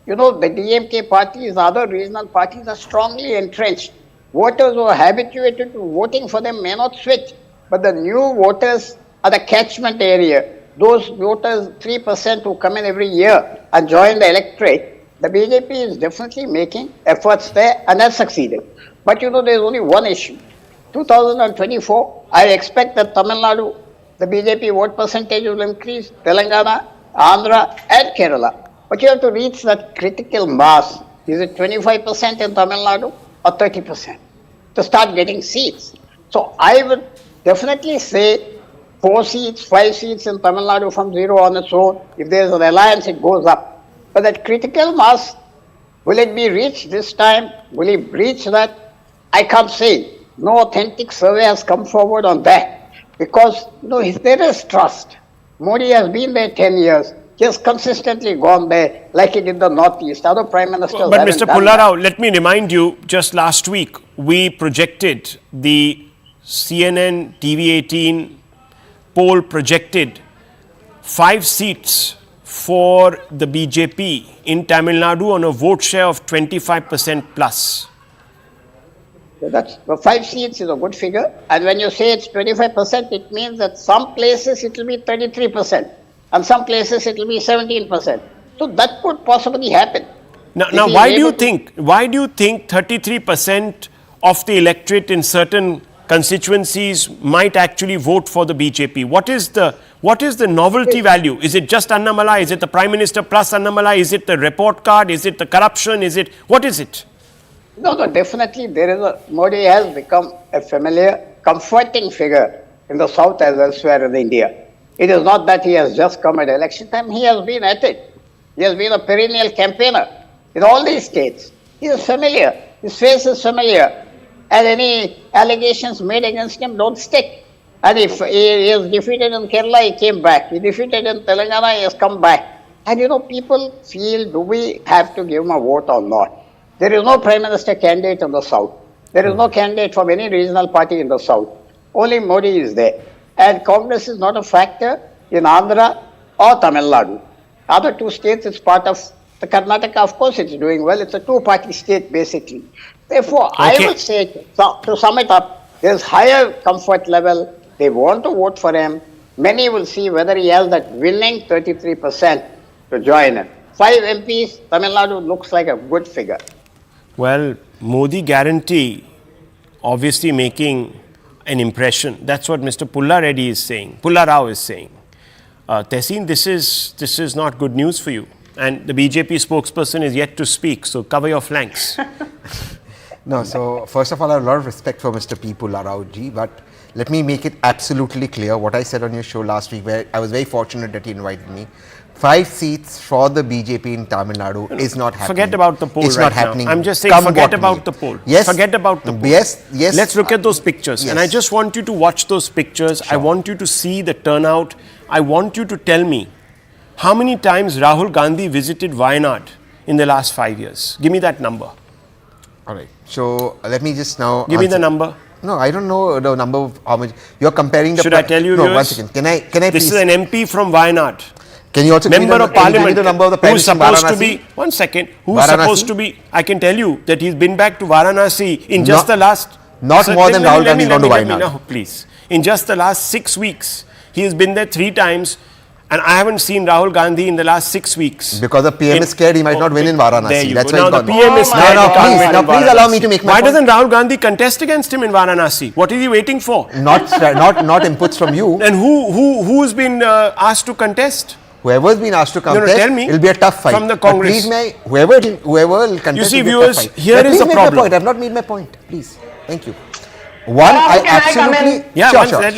You know, the DMK parties, other regional parties are strongly entrenched. Voters who are habituated to voting for them may not switch, but the new voters are the catchment area. Those voters, 3% who come in every year and join the electorate, the BJP is definitely making efforts there and has succeeded. But you know, there is only one issue. 2024, I expect that Tamil Nadu, the BJP vote percentage will increase, Telangana, Andhra and Kerala. But you have to reach that critical mass. Is it 25% in Tamil Nadu or 30% to start getting seats? So I would definitely say 4 seats, 5 seats in Tamil Nadu from zero on its own. If there is an alliance, it goes up. But that critical mass, will it be reached this time? Will it breach that? I can't say. No authentic survey has come forward on that. Because, you know, if there is trust, Modi has been there 10 years. He has consistently gone there like he did the Northeast. Other Prime Ministers But Mr. Pullarao, let me remind you, just last week, we projected the CNN TV18 poll projected 5 seats for the BJP in Tamil Nadu on a vote share of 25% plus. So that's 5 seats is a good figure. And when you say it's 25%, it means that some places it will be 33%. And some places it will be 17%. So that could possibly happen. Now why do you think 33% of the electorate in certain constituencies might actually vote for the BJP? What is the novelty value? Is it just Annamala? Is it the Prime Minister plus Annamala? Is it the report card? Is it the corruption? What is it? No, definitely Modi has become a familiar, comforting figure in the South as elsewhere in India. It is not that he has just come at election time, he has been at it. He has been a perennial campaigner in all these states. He is familiar, his face is familiar, and any allegations made against him don't stick. And if he is defeated in Kerala, he came back. He defeated in Telangana, he has come back. And you know, people feel, do we have to give him a vote or not? There is no Prime Minister candidate in the South. There is no candidate from any regional party in the South. Only Modi is there. And Congress is not a factor in Andhra or Tamil Nadu. Other 2 states, it's part of the Karnataka, of course it's doing well. It's a 2-party state basically. Therefore, I would say, to sum it up, there's higher comfort level. They want to vote for him. Many will see whether he has that winning 33% to join him. 5 MPs, Tamil Nadu looks like a good figure. Well, Modi guarantee obviously making an impression. That's what Mr. Pullarao is saying. Tehseen, this is not good news for you. And the BJP spokesperson is yet to speak, so cover your flanks. No, so first of all, I have a lot of respect for Mr. P. Pullarao ji, but let me make it absolutely clear what I said on your show last week, where I was very fortunate that you invited me. 5 seats for the BJP in Tamil Nadu is not happening. Forget about the poll. It's not happening. I'm just saying, forget about the poll. Yes. Forget about the poll. Yes. Let's look at those pictures. Yes. And I just want you to watch those pictures. Sure. I want you to see the turnout. I want you to tell me how many times Rahul Gandhi visited Wayanad in the last 5 years. Give me that number. All right. So let me just now give me the number. No, I don't know the number of how much you're comparing. Should I tell you? No, 1 second. Can I? This is an MP from Wayanad. Can you also member of parliament the number of the who's supposed to be 1 second? Who's supposed to be? I can tell you that he's been back to Varanasi in just the last. Not more than Rahul Gandhi gone to Wayanad. No, please. In just the last 6 weeks, he has been there 3 times. And I haven't seen Rahul Gandhi in the last 6 weeks. Because the PM is scared he might not win in Varanasi. That's why now the PM is scared. Now please allow me to make my point. Why doesn't Rahul Gandhi contest against him in Varanasi? What is he waiting for? Not inputs from you. And who's been asked to contest? Whoever's been asked to contest, tell me, it'll be a tough fight. From the Congress. Please, whoever will contest, you see, will viewers, be a tough fight. here is the problem. I have not made my point. Please, thank you. One, I absolutely.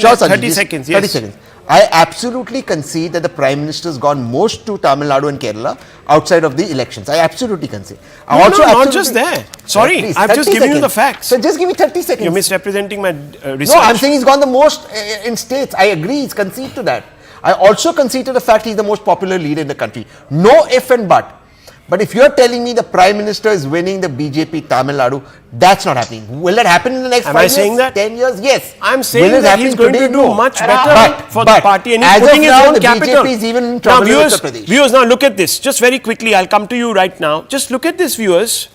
Sure, 30 seconds. Yes. 30 seconds. I absolutely concede that the Prime Minister has gone most to Tamil Nadu and Kerala outside of the elections. I absolutely concede. Not just there. Sorry, I've just given you the facts. So just give me 30 seconds. You're misrepresenting my research. No, I'm saying he's gone the most in states. I agree, he's conceded to that. I also concede to the fact he's the most popular leader in the country. No if and but. But if you're telling me the Prime Minister is winning the BJP Tamil Nadu, that's not happening. Will that happen in the next 5 years? I saying that? 10 years? Yes. I'm saying that he's going to do much better for the party, and he's as putting of his now, own the capital. BJP is even in trouble with Uttar Pradesh. Viewers, now look at this. Just very quickly, I'll come to you right now. Just look at this, viewers.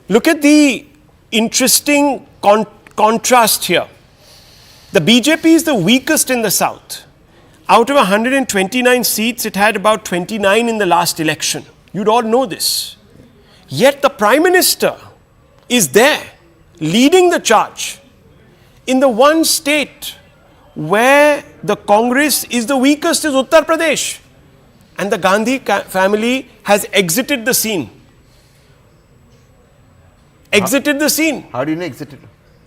Look at the interesting contrast here. The BJP is the weakest in the south. Out of 129 seats, it had about 29 in the last election. You'd all know this. Yet the Prime Minister is there, leading the charge in the one state where the Congress is the weakest is Uttar Pradesh. And the Gandhi family has exited the scene. Exited the scene. How do you know exited?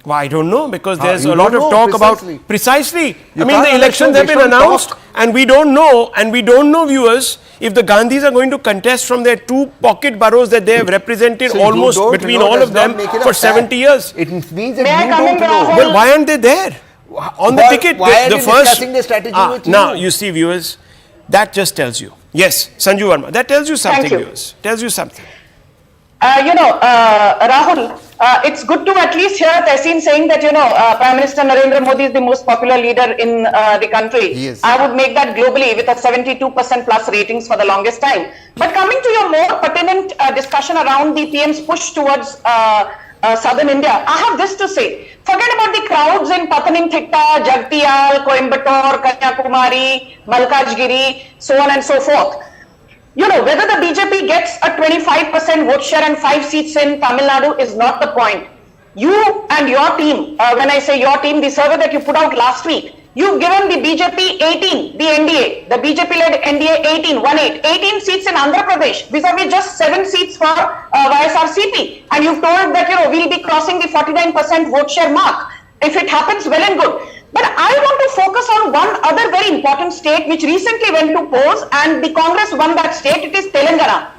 Well, I don't know, because there's a lot of know talk precisely. about precisely. You I mean, the can't elections have been announced, talk. and we don't know, viewers, if the Gandhis are going to contest from their two pocket boroughs that they have represented So almost you don't between know, all does of not them make it a for fact. 70 years. It means that May I you come don't in, know. Rahul? Well, why aren't they there on the ticket? Why are the they first discussing their strategy with you? Now, you see, viewers, that just tells you. Yes, Sanju Verma, that tells you something, you. viewers. Tells you something. Rahul, it's good to at least hear Tehseen saying that, Prime Minister Narendra Modi is the most popular leader in the country. He is. I would make that globally with a 72% plus ratings for the longest time. But coming to your more pertinent discussion around the PM's push towards southern India, I have this to say. Forget about the crowds in Pathanamthitta, Jagtial, Coimbatore, Kanyakumari, Malkajgiri, so on and so forth. Whether the BJP gets a 25% vote share and 5 seats in Tamil Nadu is not the point. You and your team, when I say your team, the survey that you put out last week, you've given the BJP 18, the NDA, the BJP-led NDA 18 seats in Andhra Pradesh, vis-a-vis just 7 seats for YSRCP. And you've told that, we'll be crossing the 49% vote share mark. If it happens, well and good. But I want to focus on one other very important state which recently went to polls and the Congress won that state. It is Telangana.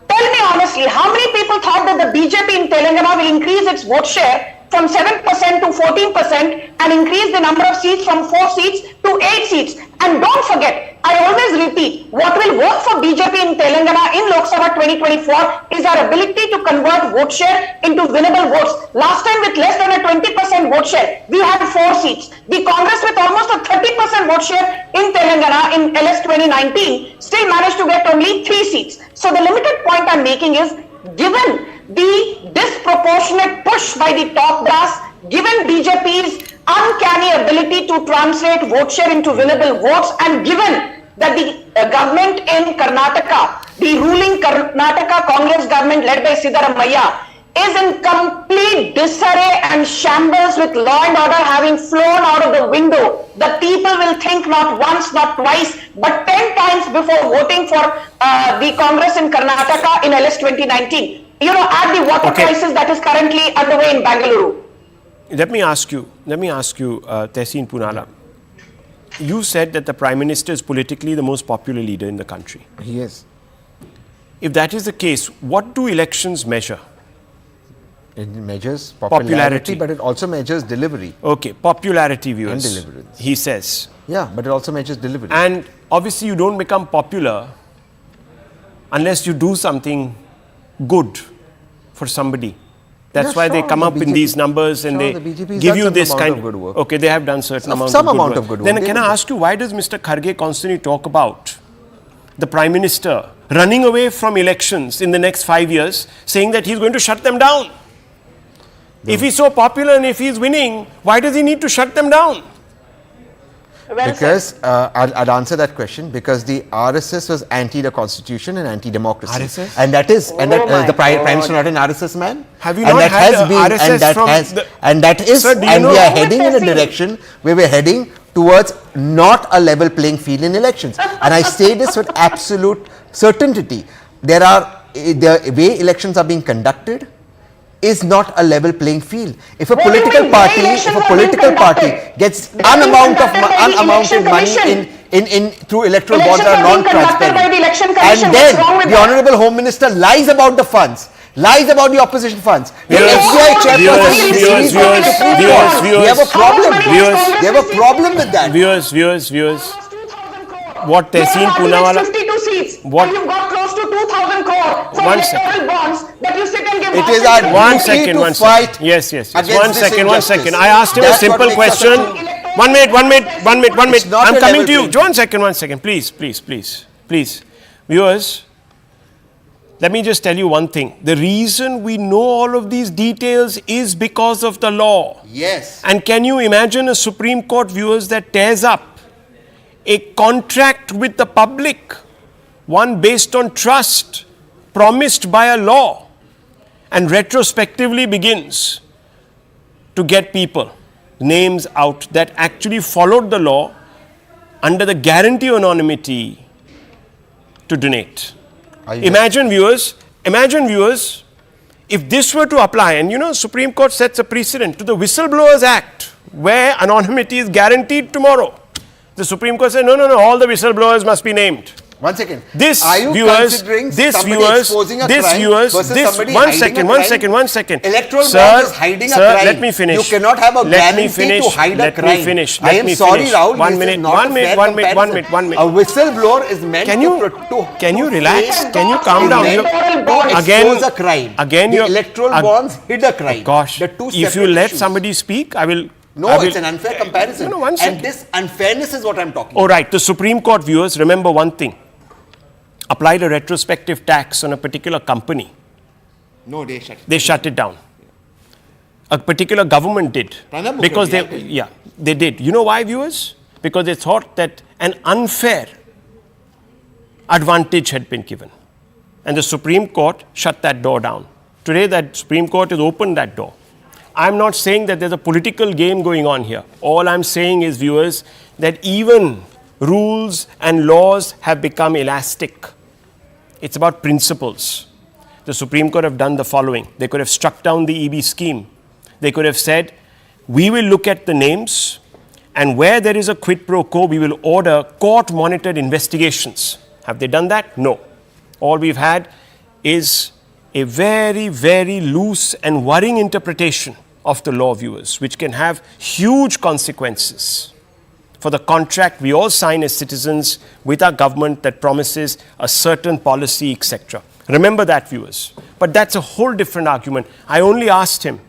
Tell me honestly, how many people thought that the BJP in Telangana will increase its vote share from 7% to 14% and increase the number of seats from 4 seats to 8 seats? And don't forget, I always repeat, what will work for BJP in Telangana in Lok Sabha 2024 is our ability to convert vote share into winnable votes. Last time with less than a 20% vote share, we had 4 seats. The Congress with almost a 30% vote share in Telangana in LS 2019 still managed to get only 3 seats. So the limited point I'm making is, given the disproportionate push by the top brass, given BJP's uncanny ability to translate vote share into winnable votes, and given that the government in Karnataka, the ruling Karnataka Congress government led by Siddaramaiah, is in complete disarray and shambles with law and order having flown out of the window, the people will think not once, not twice, but 10 times before voting for the Congress in Karnataka in LS 2019. At the water crisis that is currently underway in Bangalore. Let me ask you, Tehseen Poonawalla. You said that the Prime Minister is politically the most popular leader in the country. He is. If that is the case, what do elections measure? It measures popularity, but it also measures delivery. Okay, popularity, viewers. And deliverance. He says. Yeah, but it also measures delivery. And obviously you don't become popular unless you do something good for somebody. That's why they come up in these numbers and they give you this kind of good work. Okay, they have done certain amount some of good amount work. of good work. Then can I ask you, why does Mr. Kharge constantly talk about the Prime Minister running away from elections in the next 5 years, saying that he's going to shut them down? If he's so popular and if he's winning, why does he need to shut them down? Because I'll answer that question, because the RSS was anti the constitution and anti democracy. RSS? And that is the Prime Minister not an RSS man. Have you and not that had has been, RSS and that from has, the, and that is, Sir, do you and know, we are heading in a direction where we're heading towards not a level playing field in elections. And I say this with absolute certainty. There are, the way elections are being conducted is not a level playing field. If a political party gets unamounted money in through electoral bonds are non-transparent, and then the Honourable Home Minister lies about the funds, lies about the opposition funds. The FBI chairperson we have a problem. We have a problem with that. Viewers. What Tehseen Poonawalla, 52 seats. What you've got close to 2,000 crore for One electoral second. bonds that you sit and give. It is vouchers our to One duty second, to one fight second. Yes. against One this second, one injustice. second. I asked him a That's what simple makes us a question. true- One minute. It's not I'm a coming level to you. playing One second. Please. Viewers, let me just tell you one thing. The reason we know all of these details is because of the law. Yes. And can you imagine a Supreme Court, viewers, that tears up a contract with the public, one based on trust, promised by a law, and retrospectively begins to get people, names out that actually followed the law under the guarantee of anonymity to donate. Imagine viewers, if this were to apply, and Supreme Court sets a precedent to the Whistleblowers Act, where anonymity is guaranteed tomorrow. The Supreme Court said, no, all the whistleblowers must be named. One second. This Are you viewers, considering this somebody viewers, exposing a this crime viewers, versus this somebody one hiding second, a one crime? second, one second. Electoral Sir, bond is hiding a crime. Let me finish. You cannot have a Let me guarantee finish. to hide a crime. Let me finish. I am sorry, Rahul. One this minute. Is not a fair comparison. One minute. A whistleblower is meant Can you relax? Can you calm down? Expose a crime. Again, the electoral bonds hid a crime. Gosh, the two if you separate let issues. somebody speak, I will. No, it's an unfair comparison. No, one second. And this unfairness is what I'm talking All right, the Supreme Court, viewers, remember one thing. Applied a retrospective tax on a particular company. No, they shut it down. A particular government did. Because they did. You know why, viewers? Because they thought that an unfair advantage had been given. And the Supreme Court shut that door down. Today, that Supreme Court has opened that door. I'm not saying that there's a political game going on here. All I'm saying is, viewers, that even rules and laws have become elastic. It's about principles. The Supreme Court have done the following. They could have struck down the EB scheme. They could have said, we will look at the names, and where there is a quid pro quo, we will order court-monitored investigations. Have they done that? No. All we've had is a very, very loose and worrying interpretation of the law, viewers, which can have huge consequences for the contract we all sign as citizens with our government that promises a certain policy, etc. Remember that, viewers. But that's a whole different argument. I only asked him,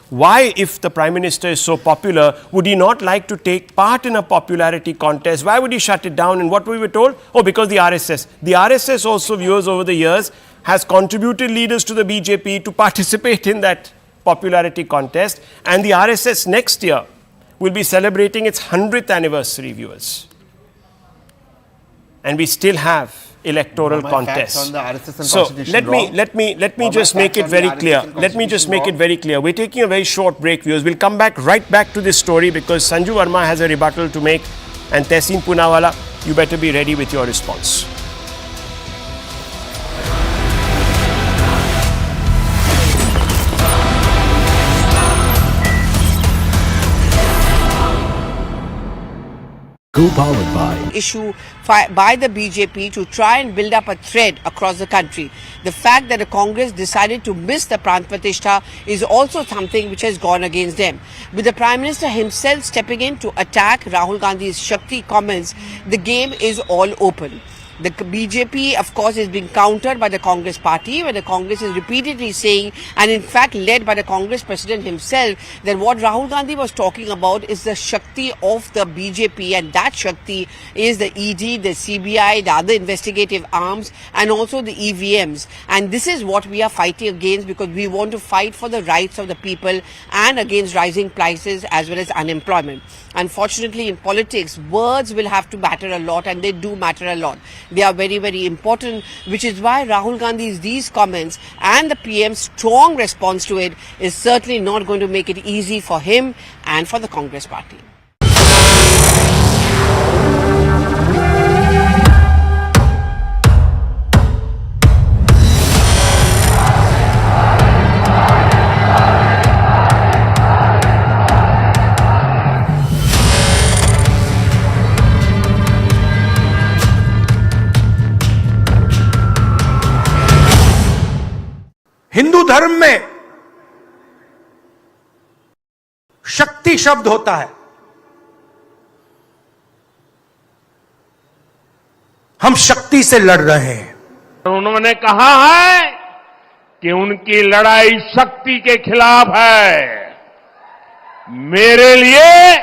why, if the Prime Minister is so popular, would he not like to take part in a popularity contest? Why would he shut it down? And what we were told? Oh, because the RSS. The RSS also, viewers, over the years, has contributed leaders to the BJP to participate in that popularity contest. And the RSS next year will be celebrating its 100th anniversary, viewers. And we still have electoral contests. So let me just make it very clear. We're taking a very short break, viewers. We'll come right back to this story because Sanju Verma has a rebuttal to make, and Tehseen Poonawalla, you better be ready with your response. Powered by issue by the BJP to try and build up a thread across the country. The fact that the Congress decided to miss the Pran Pratishtha is also something which has gone against them. With the Prime Minister himself stepping in to attack Rahul Gandhi's Shakti comments, the game is all open. The BJP, of course, is being countered by the Congress party, where the Congress is repeatedly saying, and in fact led by the Congress president himself, that what Rahul Gandhi was talking about is the Shakti of the BJP, and that Shakti is the ED, the CBI, the other investigative arms, and also the EVMs. And this is what we are fighting against, because we want to fight for the rights of the people and against rising prices as well as unemployment. Unfortunately, in politics, words will have to matter a lot, and they do matter a lot. They are very, very important, which is why Rahul Gandhi's these comments and the PM's strong response to it is certainly not going to make it easy for him and for the Congress party. Hindu धर्म में शक्ति शब्द होता है। हम शक्ति से लड़ रहे हैं। उन्होंने कहा है कि उनकी लड़ाई शक्ति के खिलाफ है। मेरे लिए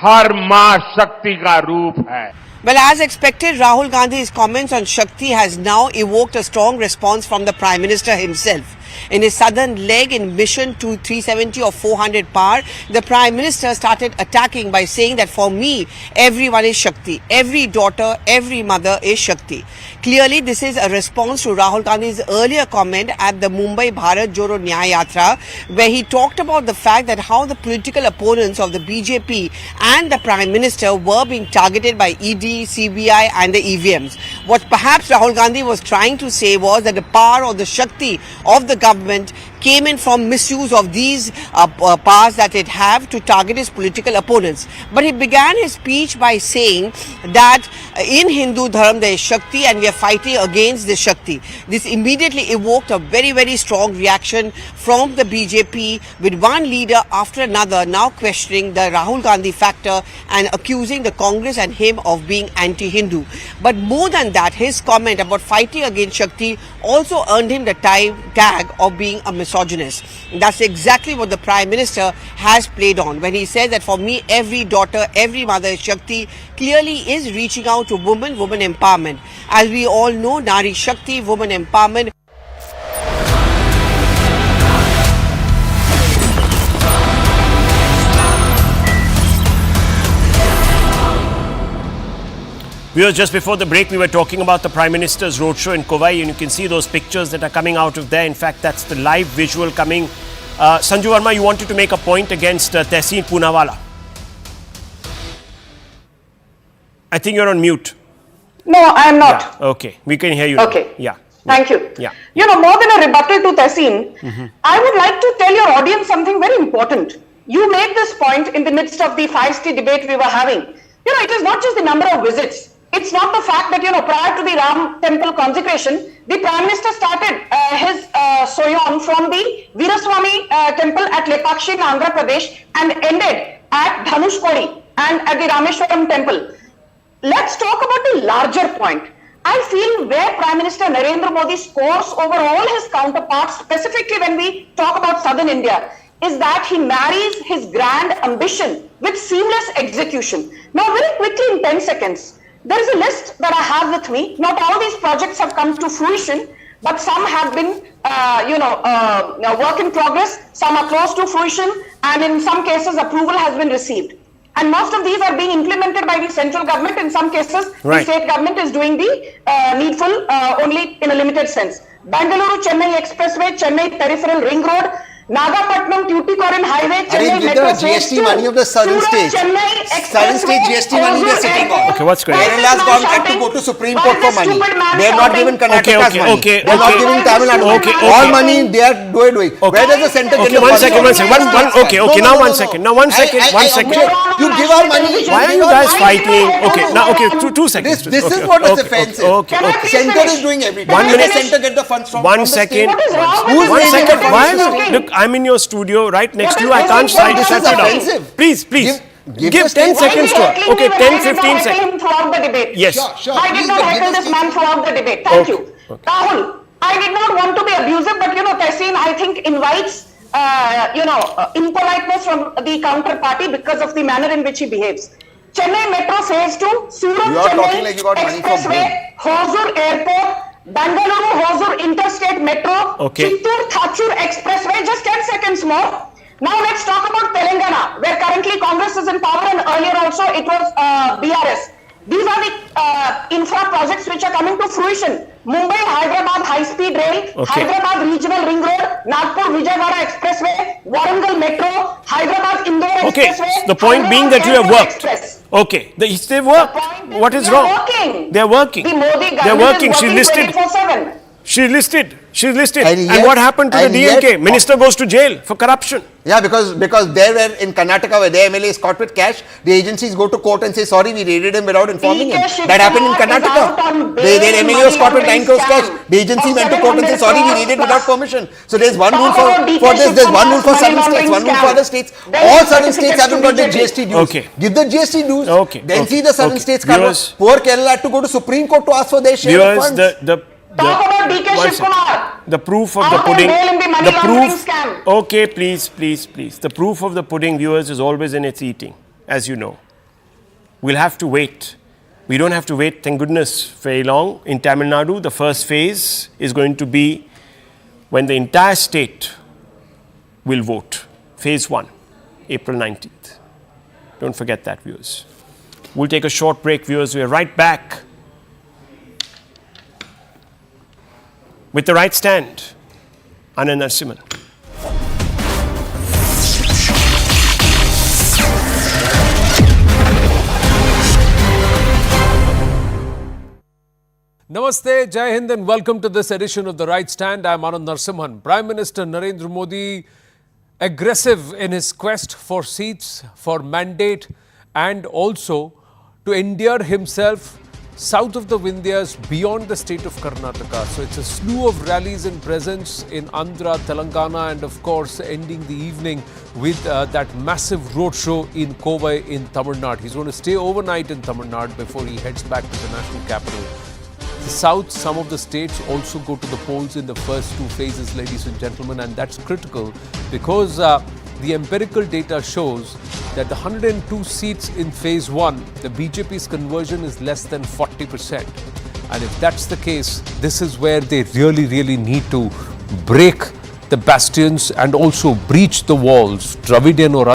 हर मां शक्ति का रूप है। Well, as expected, Rahul Gandhi's comments on Shakti has now evoked a strong response from the Prime Minister himself. In his southern leg in mission to 370 or 400 power, the Prime Minister started attacking by saying that for me, everyone is Shakti. Every daughter, every mother is Shakti. Clearly, this is a response to Rahul Gandhi's earlier comment at the Mumbai Bharat Jodo Nyaya Yatra, where he talked about the fact that how the political opponents of the BJP and the Prime Minister were being targeted by ED, CBI and the EVMs. What perhaps Rahul Gandhi was trying to say was that the power or the Shakti of the government came in from misuse of these powers that it have to target his political opponents. But he began his speech by saying that in Hindu Dharma there is Shakti and we are fighting against this Shakti. This immediately evoked a very, very strong reaction from the BJP, with one leader after another now questioning the Rahul Gandhi factor and accusing the Congress and him of being anti-Hindu. But more than that, his comment about fighting against Shakti also earned him the tag of being a misogynist. That's exactly what the Prime Minister has played on when he says that for me, every daughter, every mother is Shakti. Clearly is reaching out to women empowerment. As we all know, Nari Shakti, woman empowerment. Just before the break, we were talking about the Prime Minister's roadshow in Kovai, and you can see those pictures that are coming out of there. In fact, that's the live visual coming. Sanju Verma, you wanted to make a point against Tehseen Poonawalla. I think you're on mute. No, I am not. Yeah, okay, we can hear you. Okay. Now. Yeah. Thank you. Yeah. You know, more than a rebuttal to Tehseen, I would like to tell your audience something very important. You made this point in the midst of the feisty debate we were having. You know, it is not just the number of visits. It's not the fact that, you know, prior to the Ram temple consecration, the Prime Minister started his sojourn from the Veeraswamy temple at Lepakshi in Andhra Pradesh and ended at Dhanushkodi and at the Rameshwaram temple. Let's talk about the larger point. I feel where Prime Minister Narendra Modi scores over all his counterparts, specifically when we talk about southern India, is that he marries his grand ambition with seamless execution. Now, very quickly in 10 seconds, there is a list that I have with me. Not all these projects have come to fruition, but some have been, work in progress. Some are close to fruition, and in some cases, approval has been received. And most of these are being implemented by the central government. In some cases, the state government is doing the needful only in a limited sense. Bangalore-Chennai Expressway, Chennai Peripheral Ring Road, Nagapatnam Tuticorin Highway, Chennai Metro Phase 2, GST money of the southern states. Chennai Southern state GST money they are sitting on. Okay, what's going on? Kerala's gone had to go to Supreme Court for money. They are not given Karnataka's money. Okay, they are not giving Tamil Nadu. All money they are doing. Where does the centre get the one funds second. from? Now one second. You give our money. Why are you guys fighting? Okay, now, two seconds. This is what is offensive. Okay. Centre is doing everything. 1 minute. Centre get the funds from? One second. One second. Why is it? Look, I'm in your studio right next to you. I can't side shut it out. Please. Give 10 seconds to her. Okay, 10, 15 seconds. Throughout the debate. Yes. Sure. I did not heckle this man throughout the debate. Thank you. Rahul, I did not want to be abusive, but, you know, Tehseen, I think, invites, impoliteness from the counterparty because of the manner in which he behaves. Chennai Metro Phase 2, Surat-Chennai Expressway, Hosur Airport, Bangalore-Hosur Interstate Metro, Chittoor-Thachur Expressway, just 10 seconds more. Now let's talk about Telangana, where currently Congress is in power and earlier also it was BRS. These are the infra projects which are coming to fruition. Mumbai-Hyderabad high-speed rail, Hyderabad regional ring road, Nagpur-Vijayawada expressway, Warangal metro, Hyderabad-Indore expressway. The point being that you have worked. Okay, they worked. What is wrong? They're working. The Modi They're working. She listed 24/7. She's listed. And what happened to the DMK? Minister goes to jail for corruption. Yeah, because they were in Karnataka where their MLA is caught with cash. The agencies go to court and say, sorry, we raided him without informing him. That happened in Karnataka. Their MLA was caught with 9 crores cash. The agency went to court and said, sorry, we raided without permission. So there's one rule for this, there's one rule for southern states, one rule for other states. All southern states haven't got the GST dues. Give the GST dues. Then see the southern states cover. Poor Kerala had to go to Supreme Court to ask for their share of funds. Talk about DK one Shiv second. Kumar. The proof of Out the on pudding. bail in the money The laundering proof. scam. Okay, please, please, please. The proof of the pudding, viewers, is always in its eating, as you know. We'll have to wait. We don't have to wait, thank goodness, very long. In Tamil Nadu, the first phase is going to be when the entire state will vote. Phase 1, April 19th. Don't forget that, viewers. We'll take a short break, viewers. We're right back with the right stand. Anand Narasimhan. Namaste, Jai Hind, and welcome to this edition of The Right Stand. I'm Anand Narasimhan. Prime Minister Narendra Modi, aggressive in his quest for seats, for mandate, and also to endear himself south of the Vindhyas beyond the state of Karnataka. So it's a slew of rallies and presence in Andhra, Telangana, and of course ending the evening with that massive roadshow in Kovai in Tamil Nadu. He's going to stay overnight in Tamil Nadu before he heads back to the national capital. The south, some of the states also go to the polls in the first two phases, ladies and gentlemen, and that's critical because the empirical data shows that the 102 seats in phase 1, the BJP's conversion is less than 40%. And if that's the case, this is where they really need to break the bastions and also breach the walls, Dravidian or